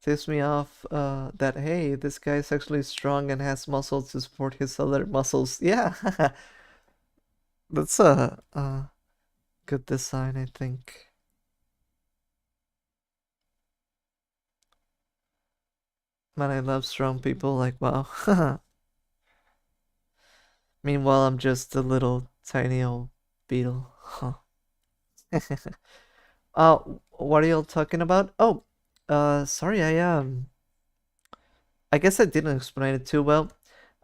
Tips me off that hey, this guy's actually strong and has muscles to support his other muscles. Yeah, that's a good design, I think. Man, I love strong people. Like wow. Meanwhile, I'm just a little tiny old beetle. Huh. Uh, what are y'all talking about? Oh, sorry, I guess I didn't explain it too well.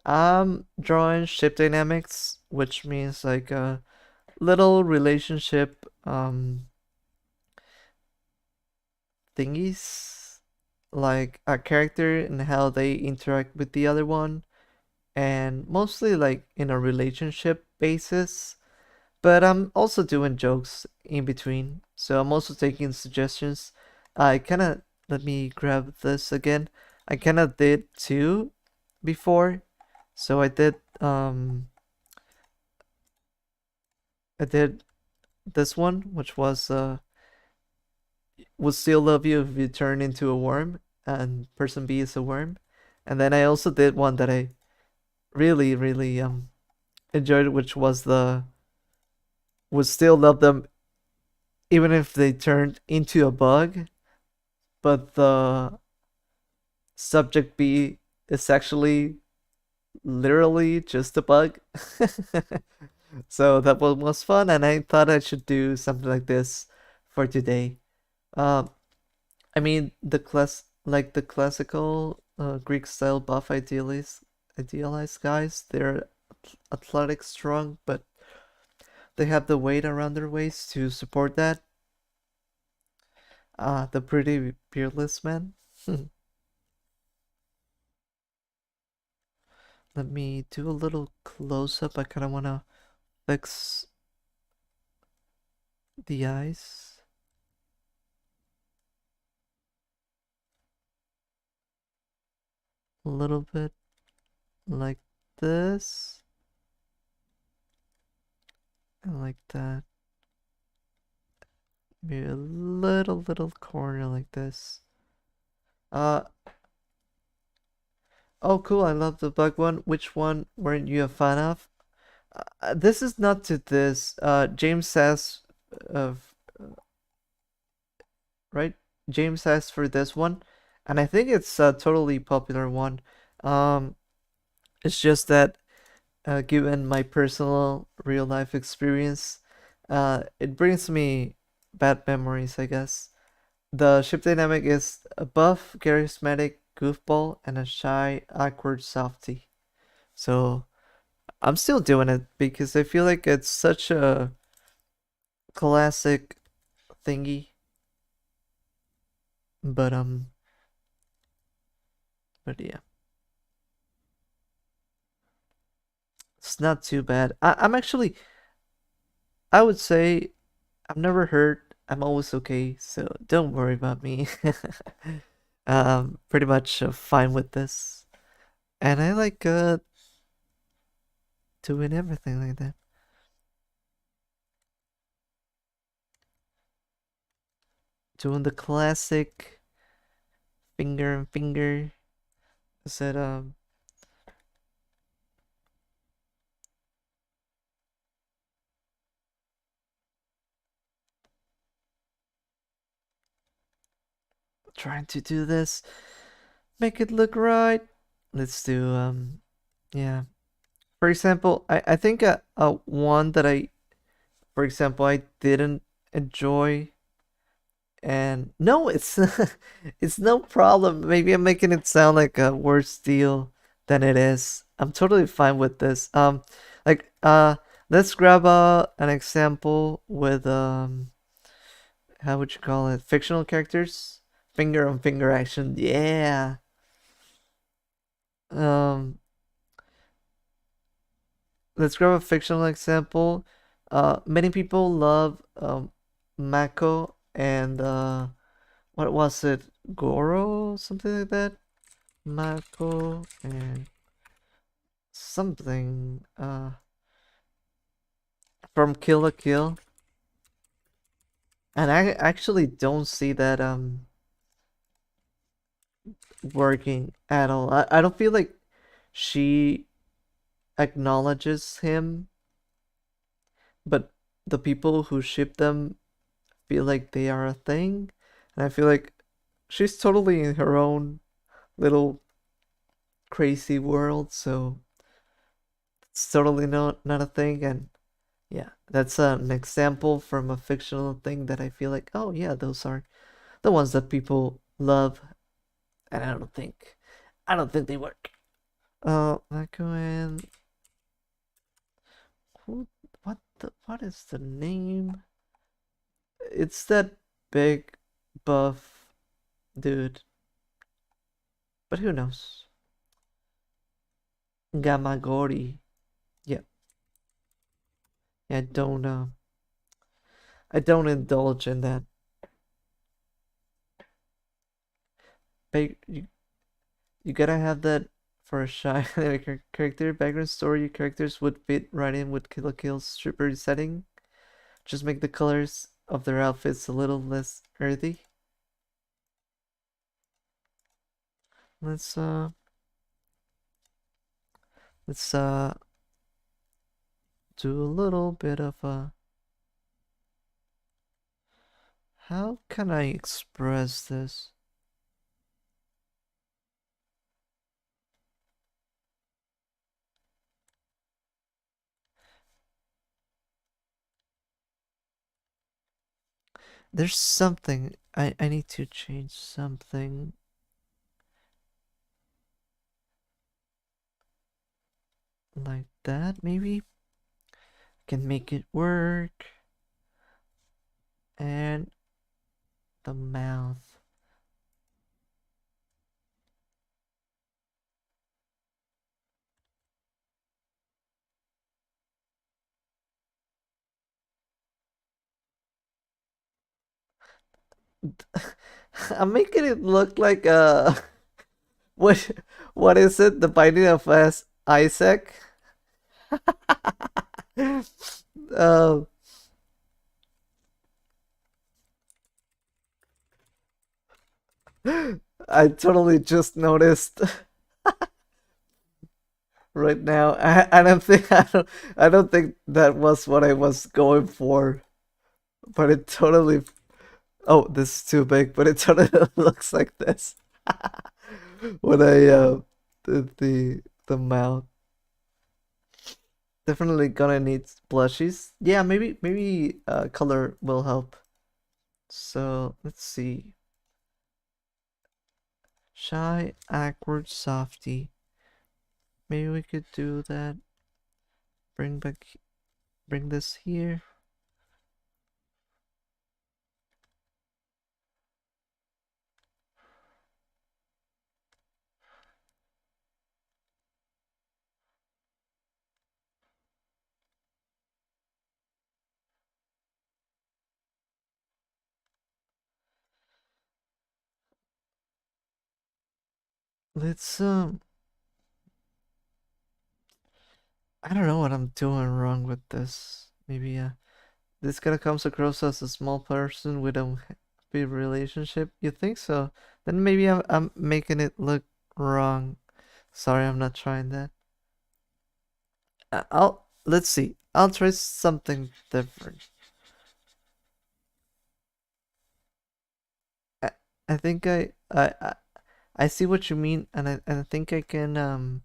I'm drawing ship dynamics, which means like a little relationship thingies, like a character and how they interact with the other one, and mostly like in a relationship basis. But I'm also doing jokes in between, so I'm also taking suggestions. I kind of let me grab this again. I kind of did two before, so I did this one, which was would still love you if you turn into a worm, and person B is a worm. And then I also did one that I really enjoyed, which was the would still love them even if they turned into a bug, but the subject B is actually literally just a bug. So that one was fun, and I thought I should do something like this for today. Um, I mean the classical Greek style buff idealized guys. They're athletic, strong, but they have the weight around their waist to support that. The pretty beardless man. Let me do a little close up. I kind of want to fix the eyes a little bit like this and like that. Maybe a little corner like this. Uh oh, cool. I love the bug one. Which one weren't you a fan of? This is not to this. James says, of right? James says for this one, and I think it's a totally popular one. Um, it's just that, given my personal real life experience, it brings me bad memories, I guess. The ship dynamic is a buff, charismatic goofball, and a shy, awkward softie. So I'm still doing it because I feel like it's such a classic thingy. But yeah, it's not too bad. I'm actually, I would say, I'm never hurt. I'm always okay. So don't worry about me. Pretty much fine with this, and I like doing everything like that. Doing the classic finger and finger. I said trying to do this, make it look right. Let's do yeah. For example, I think one that for example, I didn't enjoy, and no, it's it's no problem. Maybe I'm making it sound like a worse deal than it is. I'm totally fine with this. Like let's grab an example with how would you call it? Fictional characters, finger on finger action. Yeah. Um, let's grab a fictional example. Many people love Mako and what was it? Goro, something like that. Mako and something from Kill la Kill. And I actually don't see that working at all. I don't feel like she acknowledges him, but the people who ship them feel like they are a thing. And I feel like she's totally in her own little crazy world, so it's totally not a thing. And yeah, that's an example from a fictional thing that I feel like, oh yeah, those are the ones that people love, and I don't think they work. Mako and who? What is the name? It's that big buff dude, but who knows? Gamagori. Yeah, yeah. I don't indulge in that. You gotta have that for a shy character. Background story. Your characters would fit right in with Kill la Kill's stripper setting. Just make the colors of their outfits a little less earthy. Let's uh let's do a little bit of a how can I express this? There's something I need to change something like that maybe. Can make it work. And the mouth. I'm making it look like what what is it? The Binding of Isaac? uh, I totally just noticed right now. I don't think that was what I was going for, but it totally. Oh, this is too big, but it totally looks like this when I the mouth. Definitely gonna need blushes. Yeah, maybe color will help. So let's see. Shy, awkward, softy. Maybe we could do that. Bring back, bring this here. Let's I don't know what I'm doing wrong with this. Maybe this kind of comes across as a small person with a happy relationship. You think so? Then maybe I'm making it look wrong. Sorry, I'm not trying that. I'll let's see. I'll try something different. I, I think I see what you mean, and I think I can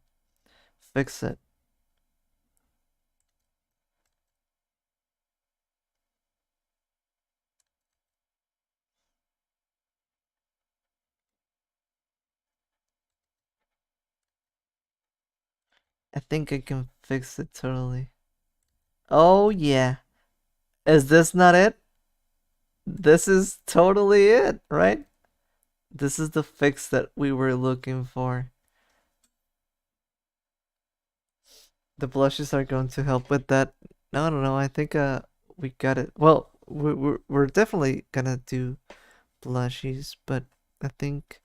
fix it. I think I can fix it totally. Oh yeah. Is this not it? This is totally it, right? This is the fix that we were looking for. The blushes are going to help with that. No, no, no. I think we got it. Well, we're definitely gonna do blushes, but I think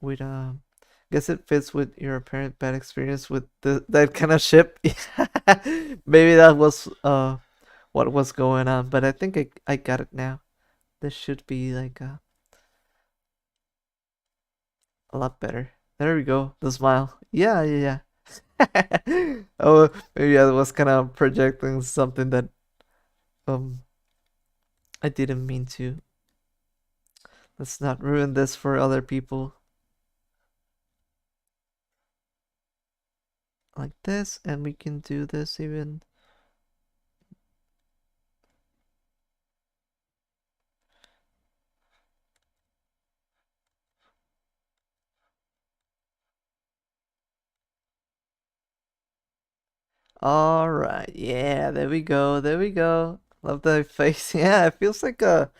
we'd guess it fits with your apparent bad experience with that kind of ship. Maybe that was what was going on, but I think I got it now. This should be like a lot better. There we go. The smile. Yeah, yeah, yeah. Oh, maybe I was kind of projecting something that um I didn't mean to. Let's not ruin this for other people. Like this, and we can do this even. All right, yeah, there we go, there we go. Love the face. Yeah, it feels like a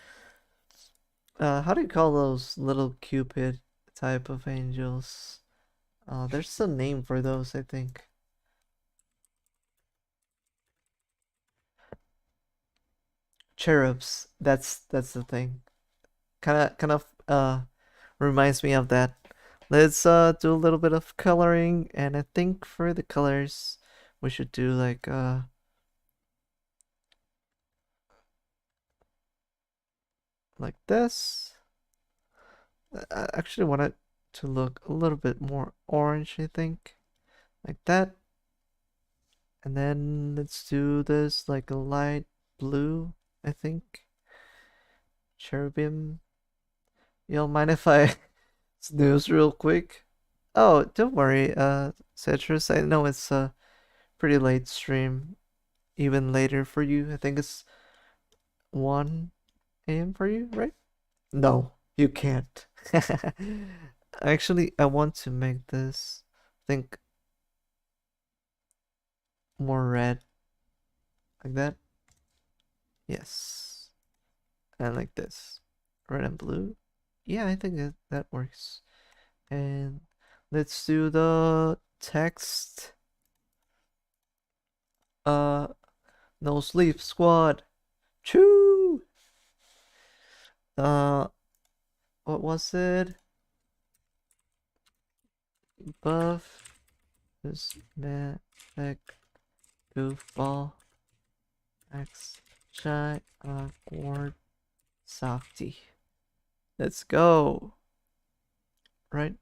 how do you call those little cupid type of angels? There's a name for those, I think. Cherubs. That's the thing. Kind of reminds me of that. Let's do a little bit of coloring, and I think for the colors we should do like this. I actually want it to look a little bit more orange, I think. Like that. And then let's do this like a light blue, I think. Cherubim. You don't mind if I snooze real quick? Oh, don't worry, Citrus. I know it's a pretty late stream, even later for you. I think it's 1 a.m. for you, right? No, you can't. Actually, I want to make this, I think, more red. Like that. Yes. And like this. Red and blue. Yeah, I think that works. And let's do the text. Uh, no sleep squad. Choo! Uh, what was it? Buff, cosmetic, goofball, X, shy, awkward, softy. Let's go. Right?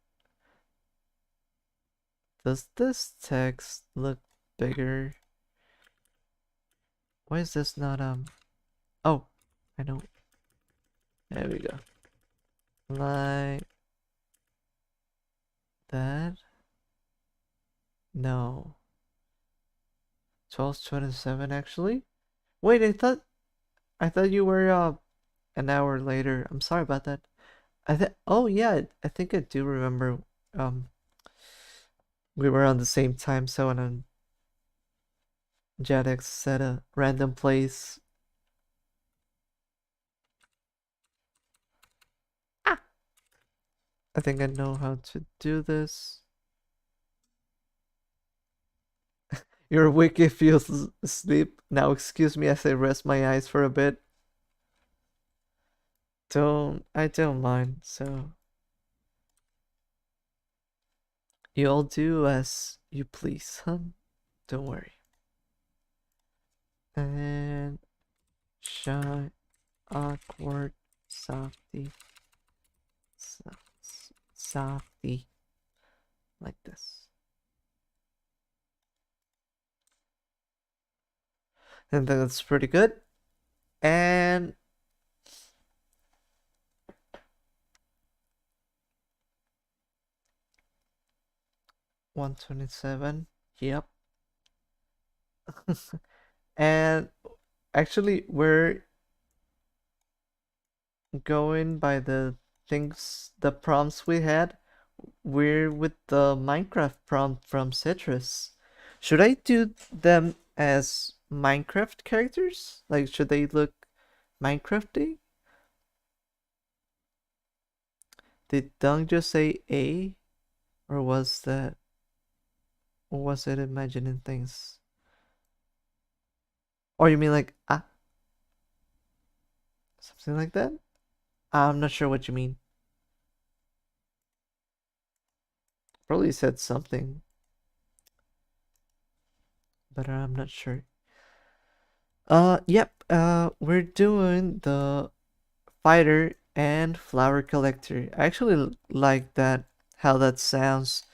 Does this text look bigger? Why is this not, oh, I know. There we go. Like that? No. 12:27 actually? Wait, I thought you were an hour later. I'm sorry about that. Oh yeah, I think I do remember um we were on the same time zone and Jadex set a random place. Ah! I think I know how to do this. Your wiki feels asleep. Now excuse me as I rest my eyes for a bit. I don't mind, so you all do as you please, huh? Don't worry. And shy, awkward, softy, softy, like this. And that's pretty good. And 127. Yep. And actually, we're going by the things, the prompts we had. We're with the Minecraft prompt from Citrus. Should I do them as Minecraft characters? Like, should they look Minecrafty? Did Dung just say A? Or was it imagining things? Or you mean like, ah, something like that? I'm not sure what you mean. Probably said something, but I'm not sure. Yep, we're doing the fighter and flower collector. I actually like that, how that sounds,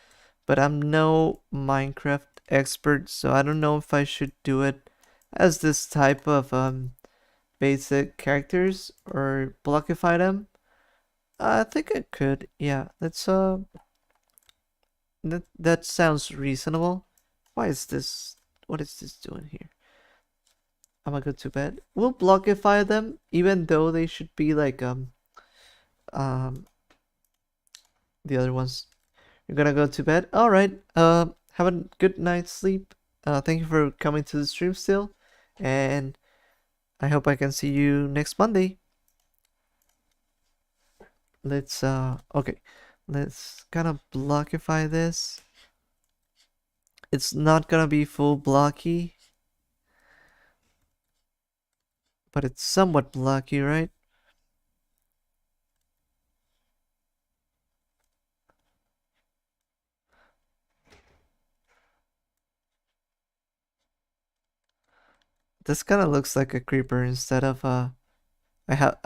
but I'm no Minecraft expert, so I don't know if I should do it as this type of basic characters or blockify them. I think I could. Yeah, that sounds reasonable. Why is this? What is this doing here? I'm gonna go to bed. We'll blockify them, even though they should be like um the other ones. You're gonna go to bed. All right. Have a good night's sleep. Thank you for coming to the stream still, and I hope I can see you next Monday. Let's okay. Let's kind of blockify this. It's not gonna be full blocky, but it's somewhat blocky, right? This kind of looks like a creeper instead of I have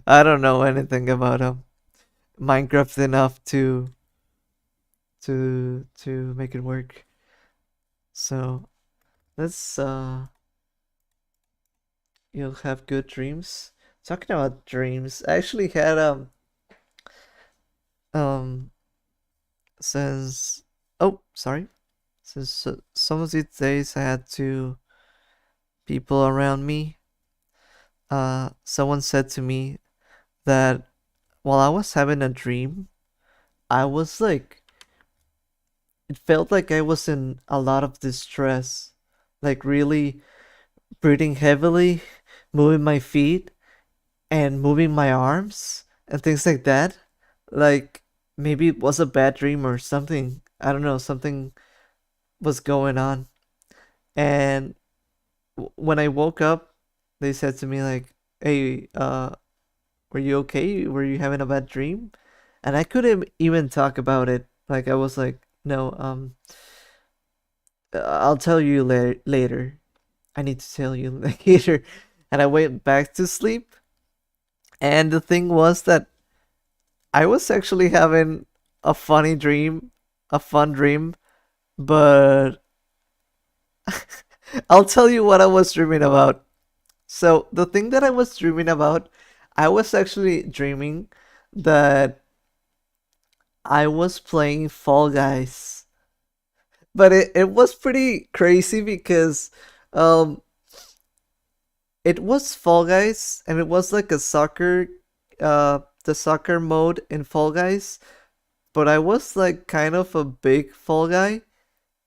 I don't know anything about Minecraft enough to make it work. So let's you'll have good dreams. Talking about dreams, I actually had um since oh sorry since some of these days I had two people around me. Someone said to me that while I was having a dream, I was like, it felt like I was in a lot of distress, like really breathing heavily, moving my feet, and moving my arms and things like that. Like maybe it was a bad dream or something. I don't know, something was going on. And when I woke up, they said to me like, "Hey, were you okay? Were you having a bad dream?" And I couldn't even talk about it. Like I was like, "No, I'll tell you later. I need to tell you later." And I went back to sleep. And the thing was that I was actually having a funny dream, a fun dream, but I'll tell you what I was dreaming about. So, the thing that I was dreaming about, I was actually dreaming that I was playing Fall Guys. But it was pretty crazy because um it was Fall Guys and it was like a soccer the soccer mode in Fall Guys, but I was like kind of a big Fall Guy.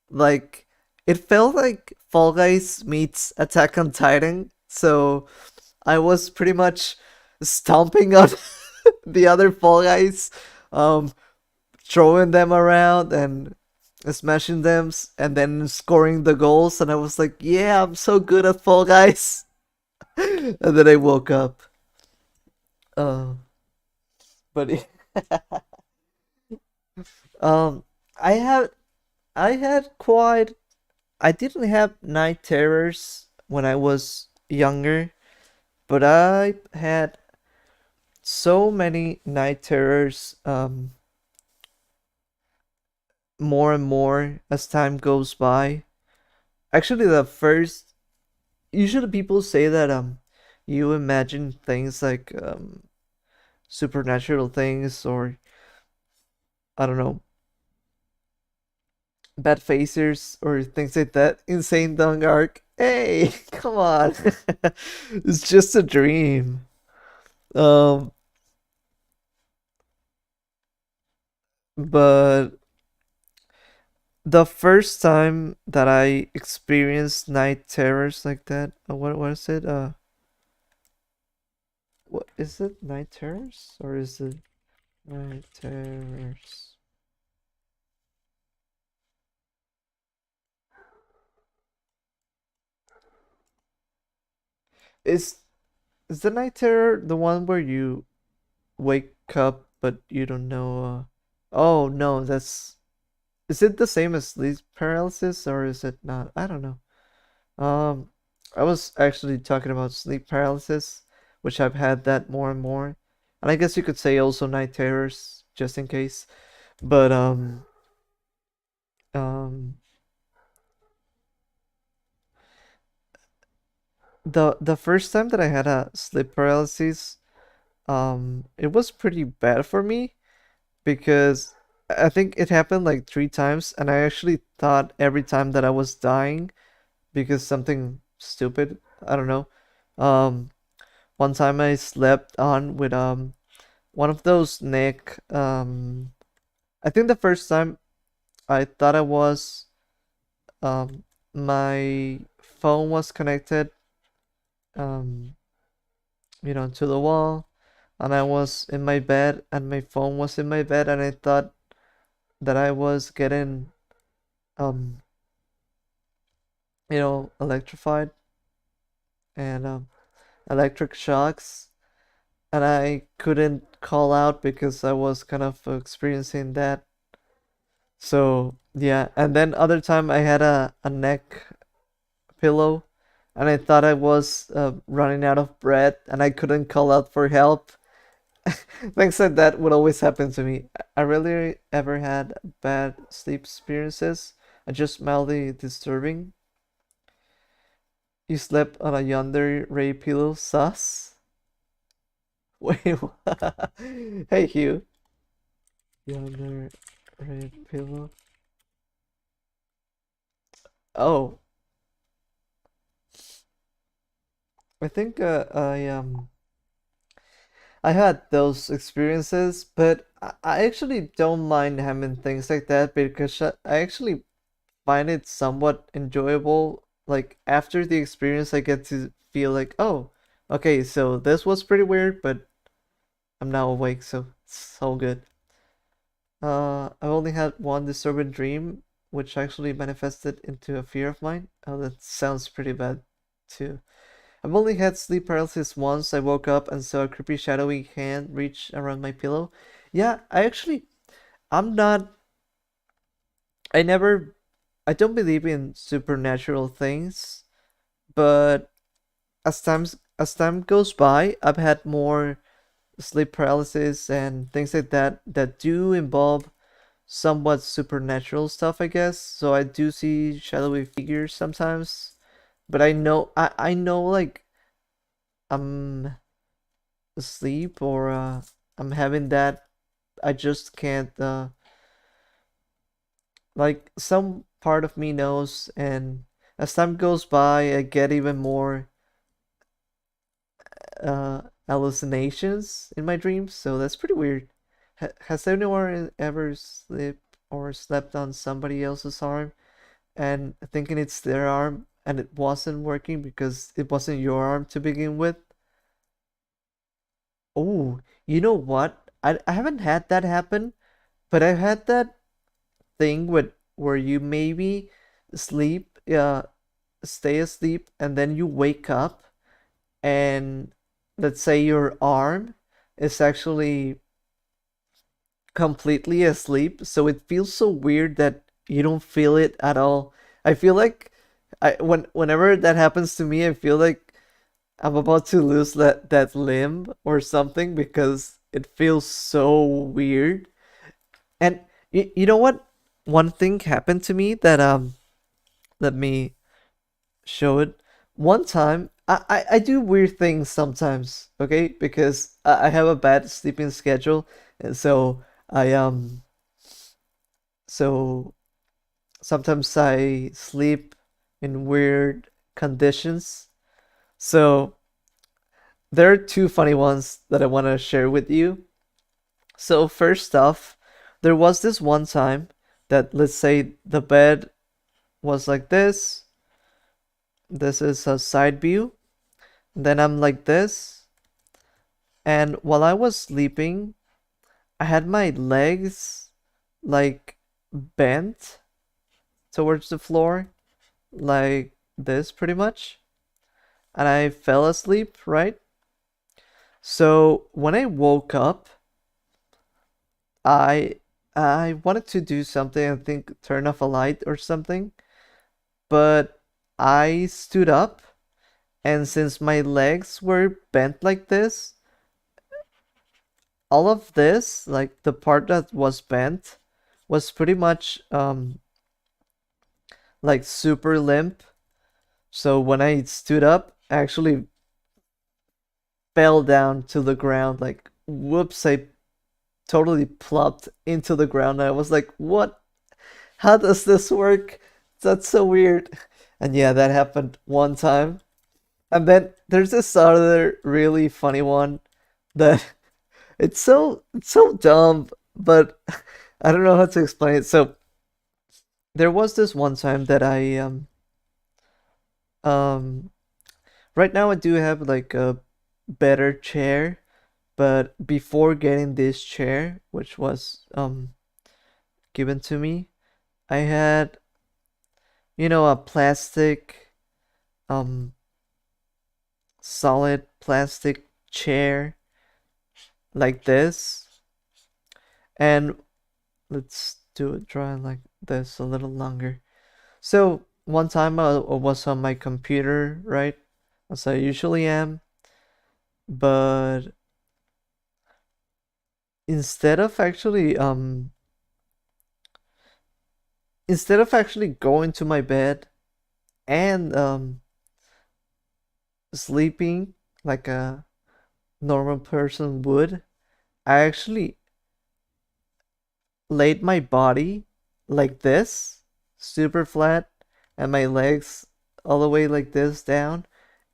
Like it felt like Fall Guys meets Attack on Titan. So I was pretty much stomping on the other Fall Guys, um, throwing them around and smashing them, and then scoring the goals. And I was like, "Yeah, I'm so good at Fall Guys." And then I woke up. Uh, but um, I had I had quite I didn't have night terrors when I was younger, but I had so many night terrors more and more as time goes by. Actually, the first usually people say that you imagine things like supernatural things or I don't know, bad facers or things like that. Insane Dung Arc. Hey, come on. It's just a dream. Um but the first time that I experienced night terrors like that, what is it? What is it? Night terrors or is it night terrors? Is is the night terror the one where you wake up but you don't know? Oh no, that's is it the same as sleep paralysis or is it not? I don't know. Um, I was actually talking about sleep paralysis, which I've had that more and more. And I guess you could say also night terrors, just in case. But um, the first time that I had a sleep paralysis, it was pretty bad for me because I think it happened like 3 times, and I actually thought every time that I was dying because something stupid. I don't know. Um, one time I slept on with one of those neck I think the first time I thought I was um my phone was connected um to the wall, and I was in my bed and my phone was in my bed, and I thought that I was getting um electrified and electric shocks, and I couldn't call out because I was kind of experiencing that. So yeah, and then other time I had a neck pillow, and I thought I was running out of breath, and I couldn't call out for help. Things like that would always happen to me. I really ever had bad sleep experiences. I just mildly disturbing. You slept on a yonder ray pillow, sus? Wait, what? Hey Hugh. Yonder ray pillow. Oh, I think I had those experiences, but I actually don't mind having things like that because I actually find it somewhat enjoyable. like after the experience, I get to feel like, oh, okay, so this was pretty weird, but I'm now awake, so it's so good. I've only had one disturbing dream, which actually manifested into a fear of mine. Oh, that sounds pretty bad, too. I've only had sleep paralysis once. I woke up and saw a creepy shadowy hand reach around my pillow. Yeah, I'm not, I never, I don't believe in supernatural things, but as time goes by, I've had more sleep paralysis and things like that that do involve somewhat supernatural stuff, I guess. So I do see shadowy figures sometimes, but I know like I'm asleep or I'm having that. I just can't like some part of me knows, and as time goes by, I get even more hallucinations in my dreams. So that's pretty weird. Has anyone ever slept on somebody else's arm and thinking it's their arm and it wasn't working because it wasn't your arm to begin with? Oh, you know what? I haven't had that happen, but I've had that thing where you maybe sleep, stay asleep, and then you wake up, and let's say your arm is actually completely asleep, so it feels so weird that you don't feel it at all. I feel like whenever that happens to me, I feel like I'm about to lose that limb or something because it feels so weird. And you know what? One thing happened to me that let me show it. One time, I do weird things sometimes, okay? Because I have a bad sleeping schedule, and so sometimes I sleep in weird conditions. So there are two funny ones that I want to share with you. So first off, there was this one time that, let's say, the bed was like this. This is a side view. Then I'm like this. And while I was sleeping, I had my legs like bent towards the floor, like this pretty much. And I fell asleep, right? So when I woke up, I I wanted to do something, I think turn off a light or something, but I stood up, and since my legs were bent like this, all of this, like the part that was bent, was pretty much like super limp. So when I stood up, I actually fell down to the ground. Like, whoops, I totally plopped into the ground. I was like, what? How does this work? That's so weird. And yeah, that happened one time. And then there's this other really funny one that it's so dumb, but I don't know how to explain it. So there was this one time that um right now I do have like a better chair, but before getting this chair, which was given to me, I had, a plastic um solid plastic chair like this. And let's do it try like this a little longer. So one time I was on my computer, right? As I usually am, but instead of actually going to my bed and sleeping like a normal person would, I actually laid my body like this, super flat, and my legs all the way like this down,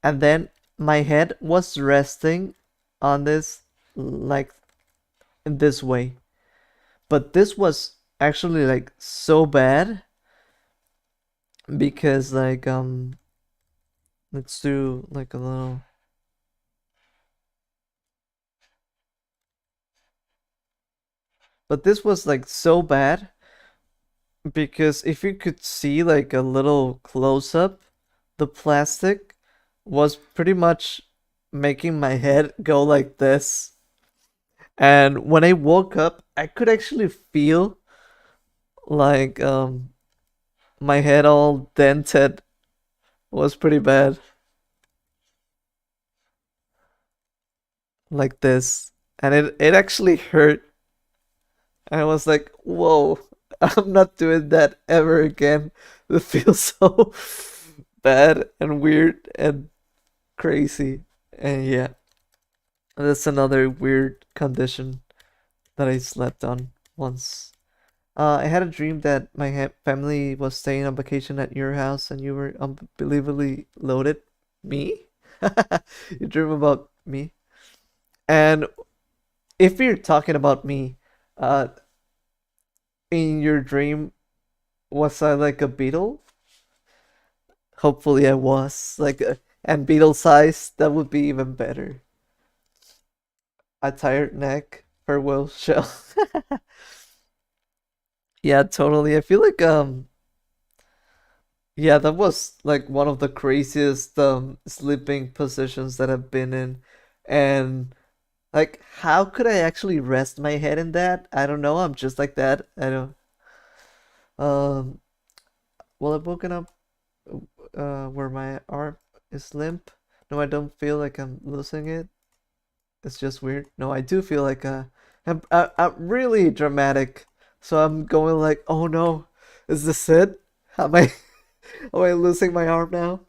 and then my head was resting on this, like in this way. But this was actually like so bad because like Let's do like a little. But this was like so bad because if you could see like a little close up, the plastic was pretty much making my head go like this. And when I woke up, I could actually feel like my head all dented. It was pretty bad. Like this. And it actually hurt. I was like, whoa, I'm not doing that ever again. It feels so bad and weird and crazy. And yeah, that's another weird condition that I slept on once. I had a dream that my family was staying on vacation at your house and you were unbelievably loaded. Me? You dream about me? And if you're talking about me, uh, in your dream, was I like a beetle? Hopefully I was like and beetle size. That would be even better. A tired neck, farewell shell. Yeah, totally. I feel like yeah, that was like one of the craziest sleeping positions that I've been in. And like how could I actually rest my head in that? I don't know. I'm just like that. I don't um well I've woken up where my arm is limp. No, I don't feel like I'm losing it. It's just weird. No, I do feel like I'm really dramatic. So I'm going like, oh no, is this it? Am I am I losing my arm now?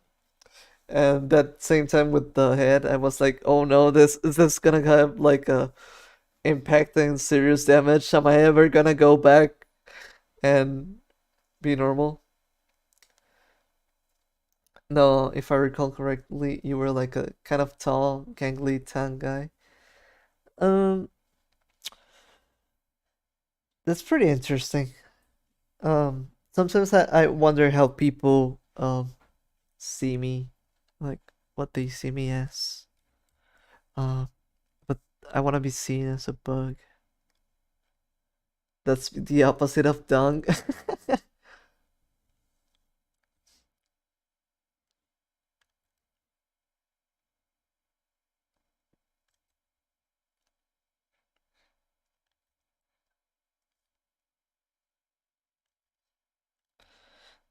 And that same time with the head, I was like, oh no, this is this gonna have like a impacting serious damage? Am I ever gonna go back and be normal? No, if I recall correctly, you were like a kind of tall, gangly tan guy. Um, that's pretty interesting. Sometimes I wonder how people see me, like what they see me as. Uh, but I want to be seen as a bug. That's the opposite of dung.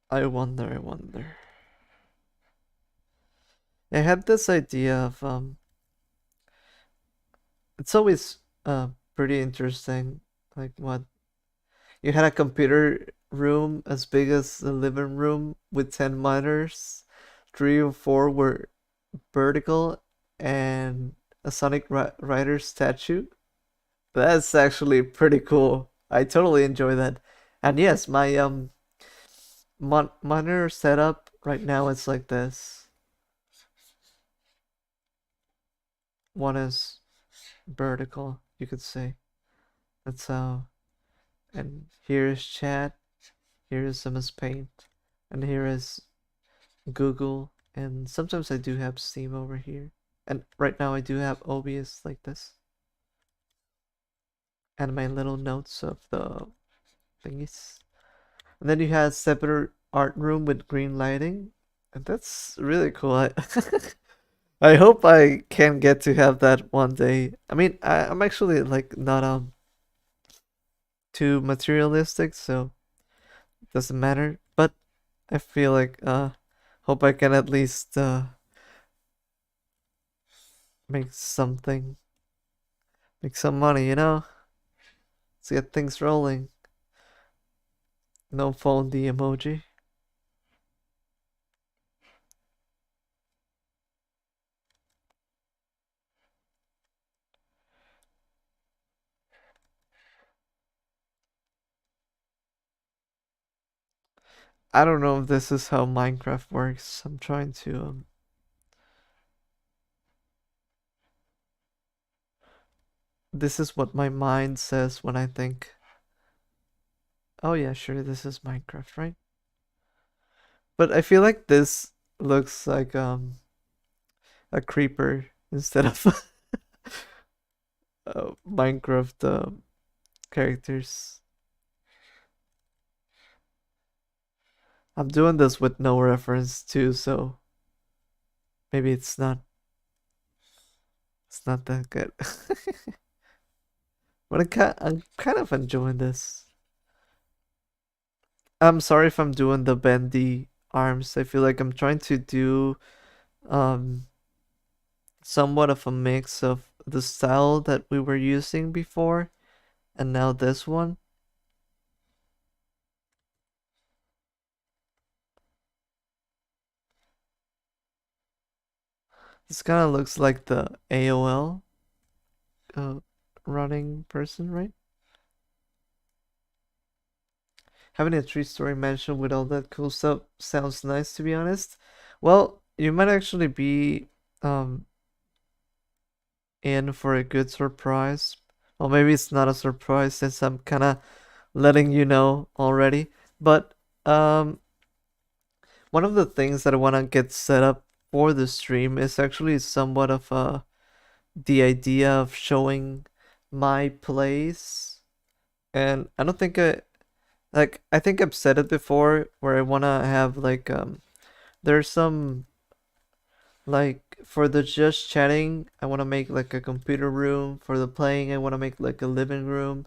I wonder, I wonder. I had this idea of it's always pretty interesting, like what you had a computer room as big as the living room with 10 monitors. Three or four were vertical and a Sonic Rider statue. That's actually pretty cool. I totally enjoy that. And yes, my monitor setup right now is like this. One is vertical, you could say. That's how. And here is chat. Here is MS Paint. And here is Google. And sometimes I do have Steam over here. And right now I do have OBS like this. And my little notes of the thingies. And then you have separate art room with green lighting. And that's really cool. I hope I can get to have that one day. I mean, I'm actually like not too materialistic, so it doesn't matter. But I feel like hope I can at least make something, make some money, Let's get things rolling. No phone the emoji. I don't know if this is how Minecraft works. I'm trying to this is what my mind says when I think, oh yeah, sure, this is Minecraft, right? But I feel like this looks like a creeper instead of Minecraft characters. I'm doing this with no reference too, so maybe it's not that good. But I'm kind of enjoying this. I'm sorry if I'm doing the bendy arms. I feel like I'm trying to do um somewhat of a mix of the style that we were using before and now this one. This kind of looks like the AOL uh, running person, right? Having a three-story mansion with all that cool stuff sounds nice, to be honest. Well, you might actually be um in for a good surprise. Well, maybe it's not a surprise since I'm kind of letting you know already. But um, one of the things that I want to get set up for the stream is actually somewhat of the idea of showing my plays. And I don't think I think I've said it before where I want to have like there's some like for the just chatting, I want to make like a computer room. For the playing, I want to make like a living room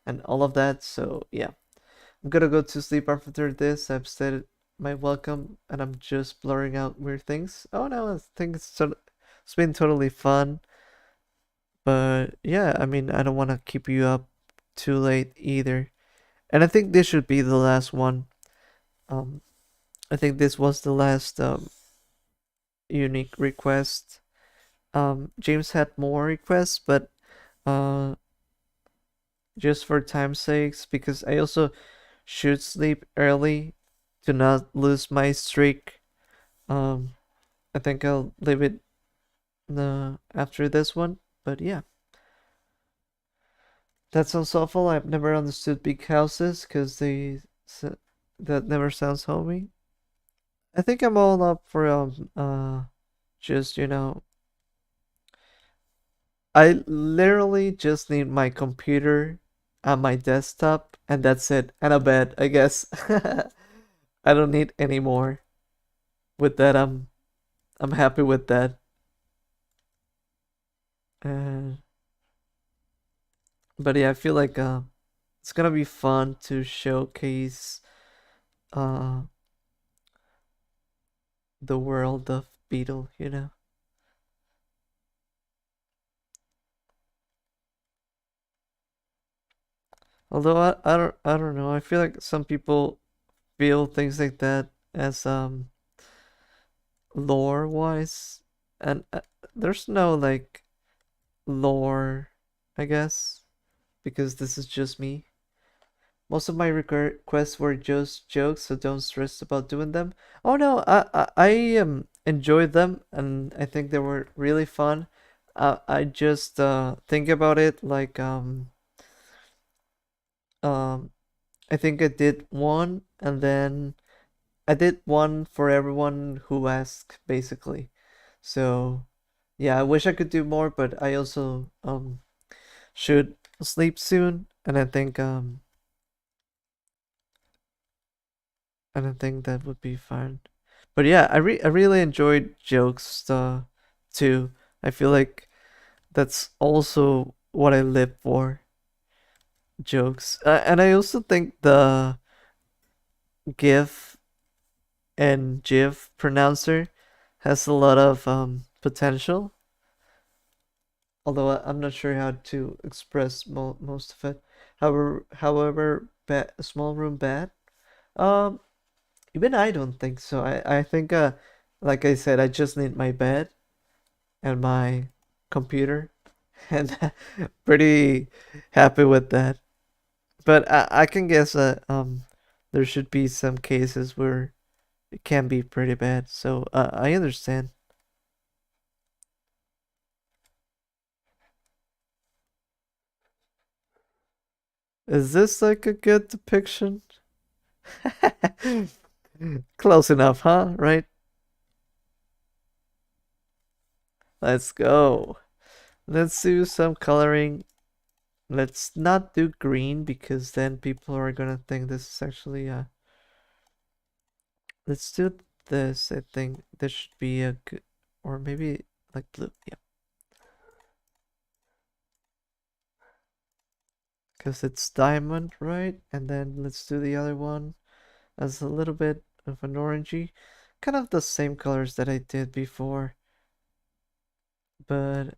and all of that. So, yeah. I'm gonna go to sleep after this. I've said my welcome and I'm just blurring out weird things. Oh no, I think it's been totally fun. But yeah, I mean, I don't want to keep you up too late either. And I think this should be the last one. Um, I think this was the last unique request. James had more requests, but uh, just for time's sakes, because I also should sleep early to not lose my streak. Um, I think I'll leave it after this one. But yeah, that sounds awful. I've never understood big houses because that never sounds homey. I think I'm all up for just I literally just need my computer and my desktop and that's it, and a bed, I guess. I don't need any more. With that, I'm happy with that. Uh, but yeah, I feel like it's gonna be fun to showcase uh the world of Beetle, you know. Although I don't know. I feel like some people feel things like that as lore wise, and there's no like lore, I guess, because this is just me. Most of my requests were just jokes, so don't stress about doing them. Oh no, I enjoyed them, and I think they were really fun. I just think about it like um I think I did one, and then I did one for everyone who asked, basically. So yeah, I wish I could do more, but I also should sleep soon, and I think that would be fine. But yeah, I really enjoyed jokes too. I feel like that's also what I live for, jokes. And I also think the GIF and GIF pronouncer has a lot of potential. Although I'm not sure how to express most of it. However, small room bad. Um, Even I don't think so. I think like I said, I just need my bed and my computer, and pretty happy with that. But I can guess that there should be some cases where it can be pretty bad. So I understand. Is this like a good depiction? Close enough, huh? Right? Let's go. Let's do some coloring. Let's not do green because then people are gonna think this is actually let's do this. I think this should be a good, or maybe like blue. Yeah, because it's diamond, right? And then let's do the other one as a little bit of an orangey, kind of the same colors that I did before, but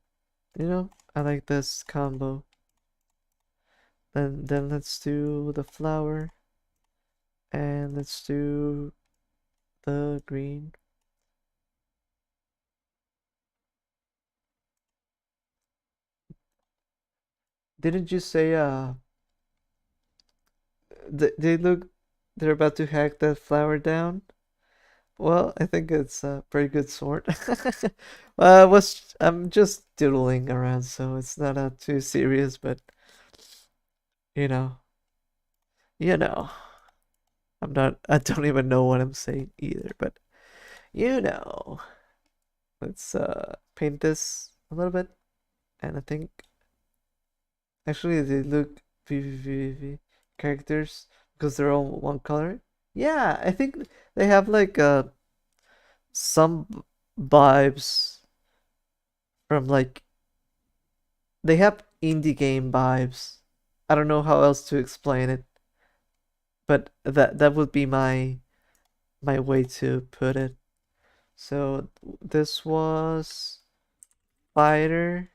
I like this combo. Then let's do the flower and let's do the green. Didn't you say they look they're about to hack that flower down? Well, I think it's a pretty good sort. I'm just doodling around, so it's not too serious, but you know, you know. I don't even know what I'm saying either, but you know. Let's paint this a little bit, and I think actually they look VVVV characters because they're all one color. Yeah, I think they have like some vibes from like they have indie game vibes. I don't know how else to explain it, but that would be my way to put it. So this was fighter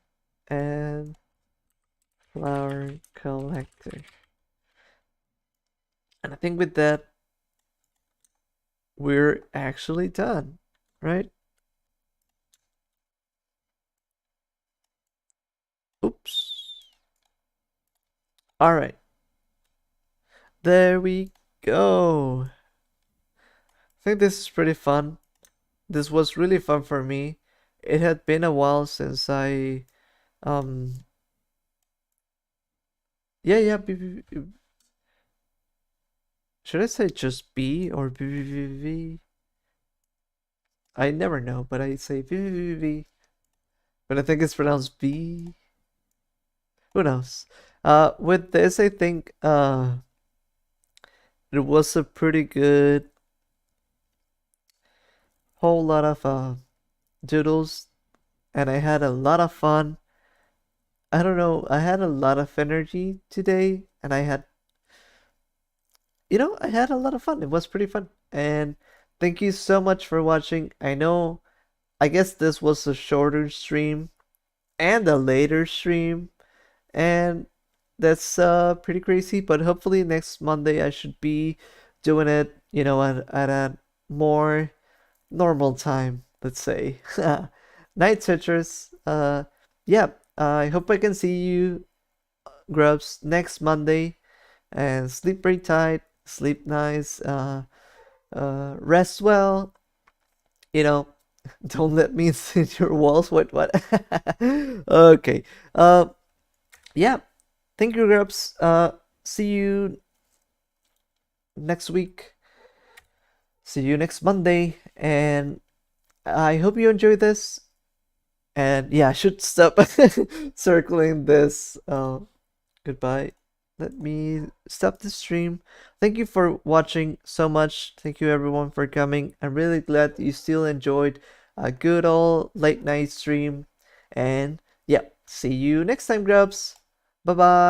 and flower collector. And I think with that we're actually done, right? Oops. All right. There we go. I think this is pretty fun. This was really fun for me. It had been a while since I um yeah, yeah, should I say just B or B? I never know, but I say B. But I think it's pronounced B. Who knows? With this I think it was a pretty good whole lot of doodles and I had a lot of fun. I don't know, I had a lot of energy today and I had a lot of fun. It was pretty fun. And thank you so much for watching. I guess this was a shorter stream and a later stream and that's pretty crazy, but hopefully next Monday I should be doing it, at a more normal time, let's say. Night citrus. Yeah, I hope I can see you, Grubs, next Monday. And sleep very tight, sleep nice, rest well. You know, don't let me see your walls. What? Okay. Yeah. Thank you, Grubs. See you next week. See you next Monday. And I hope you enjoyed this. And yeah, I should stop circling this. Goodbye. Let me stop the stream. Thank you for watching so much. Thank you everyone for coming. I'm really glad you still enjoyed a good old late night stream. And yeah, see you next time, Grubs. Bye bye.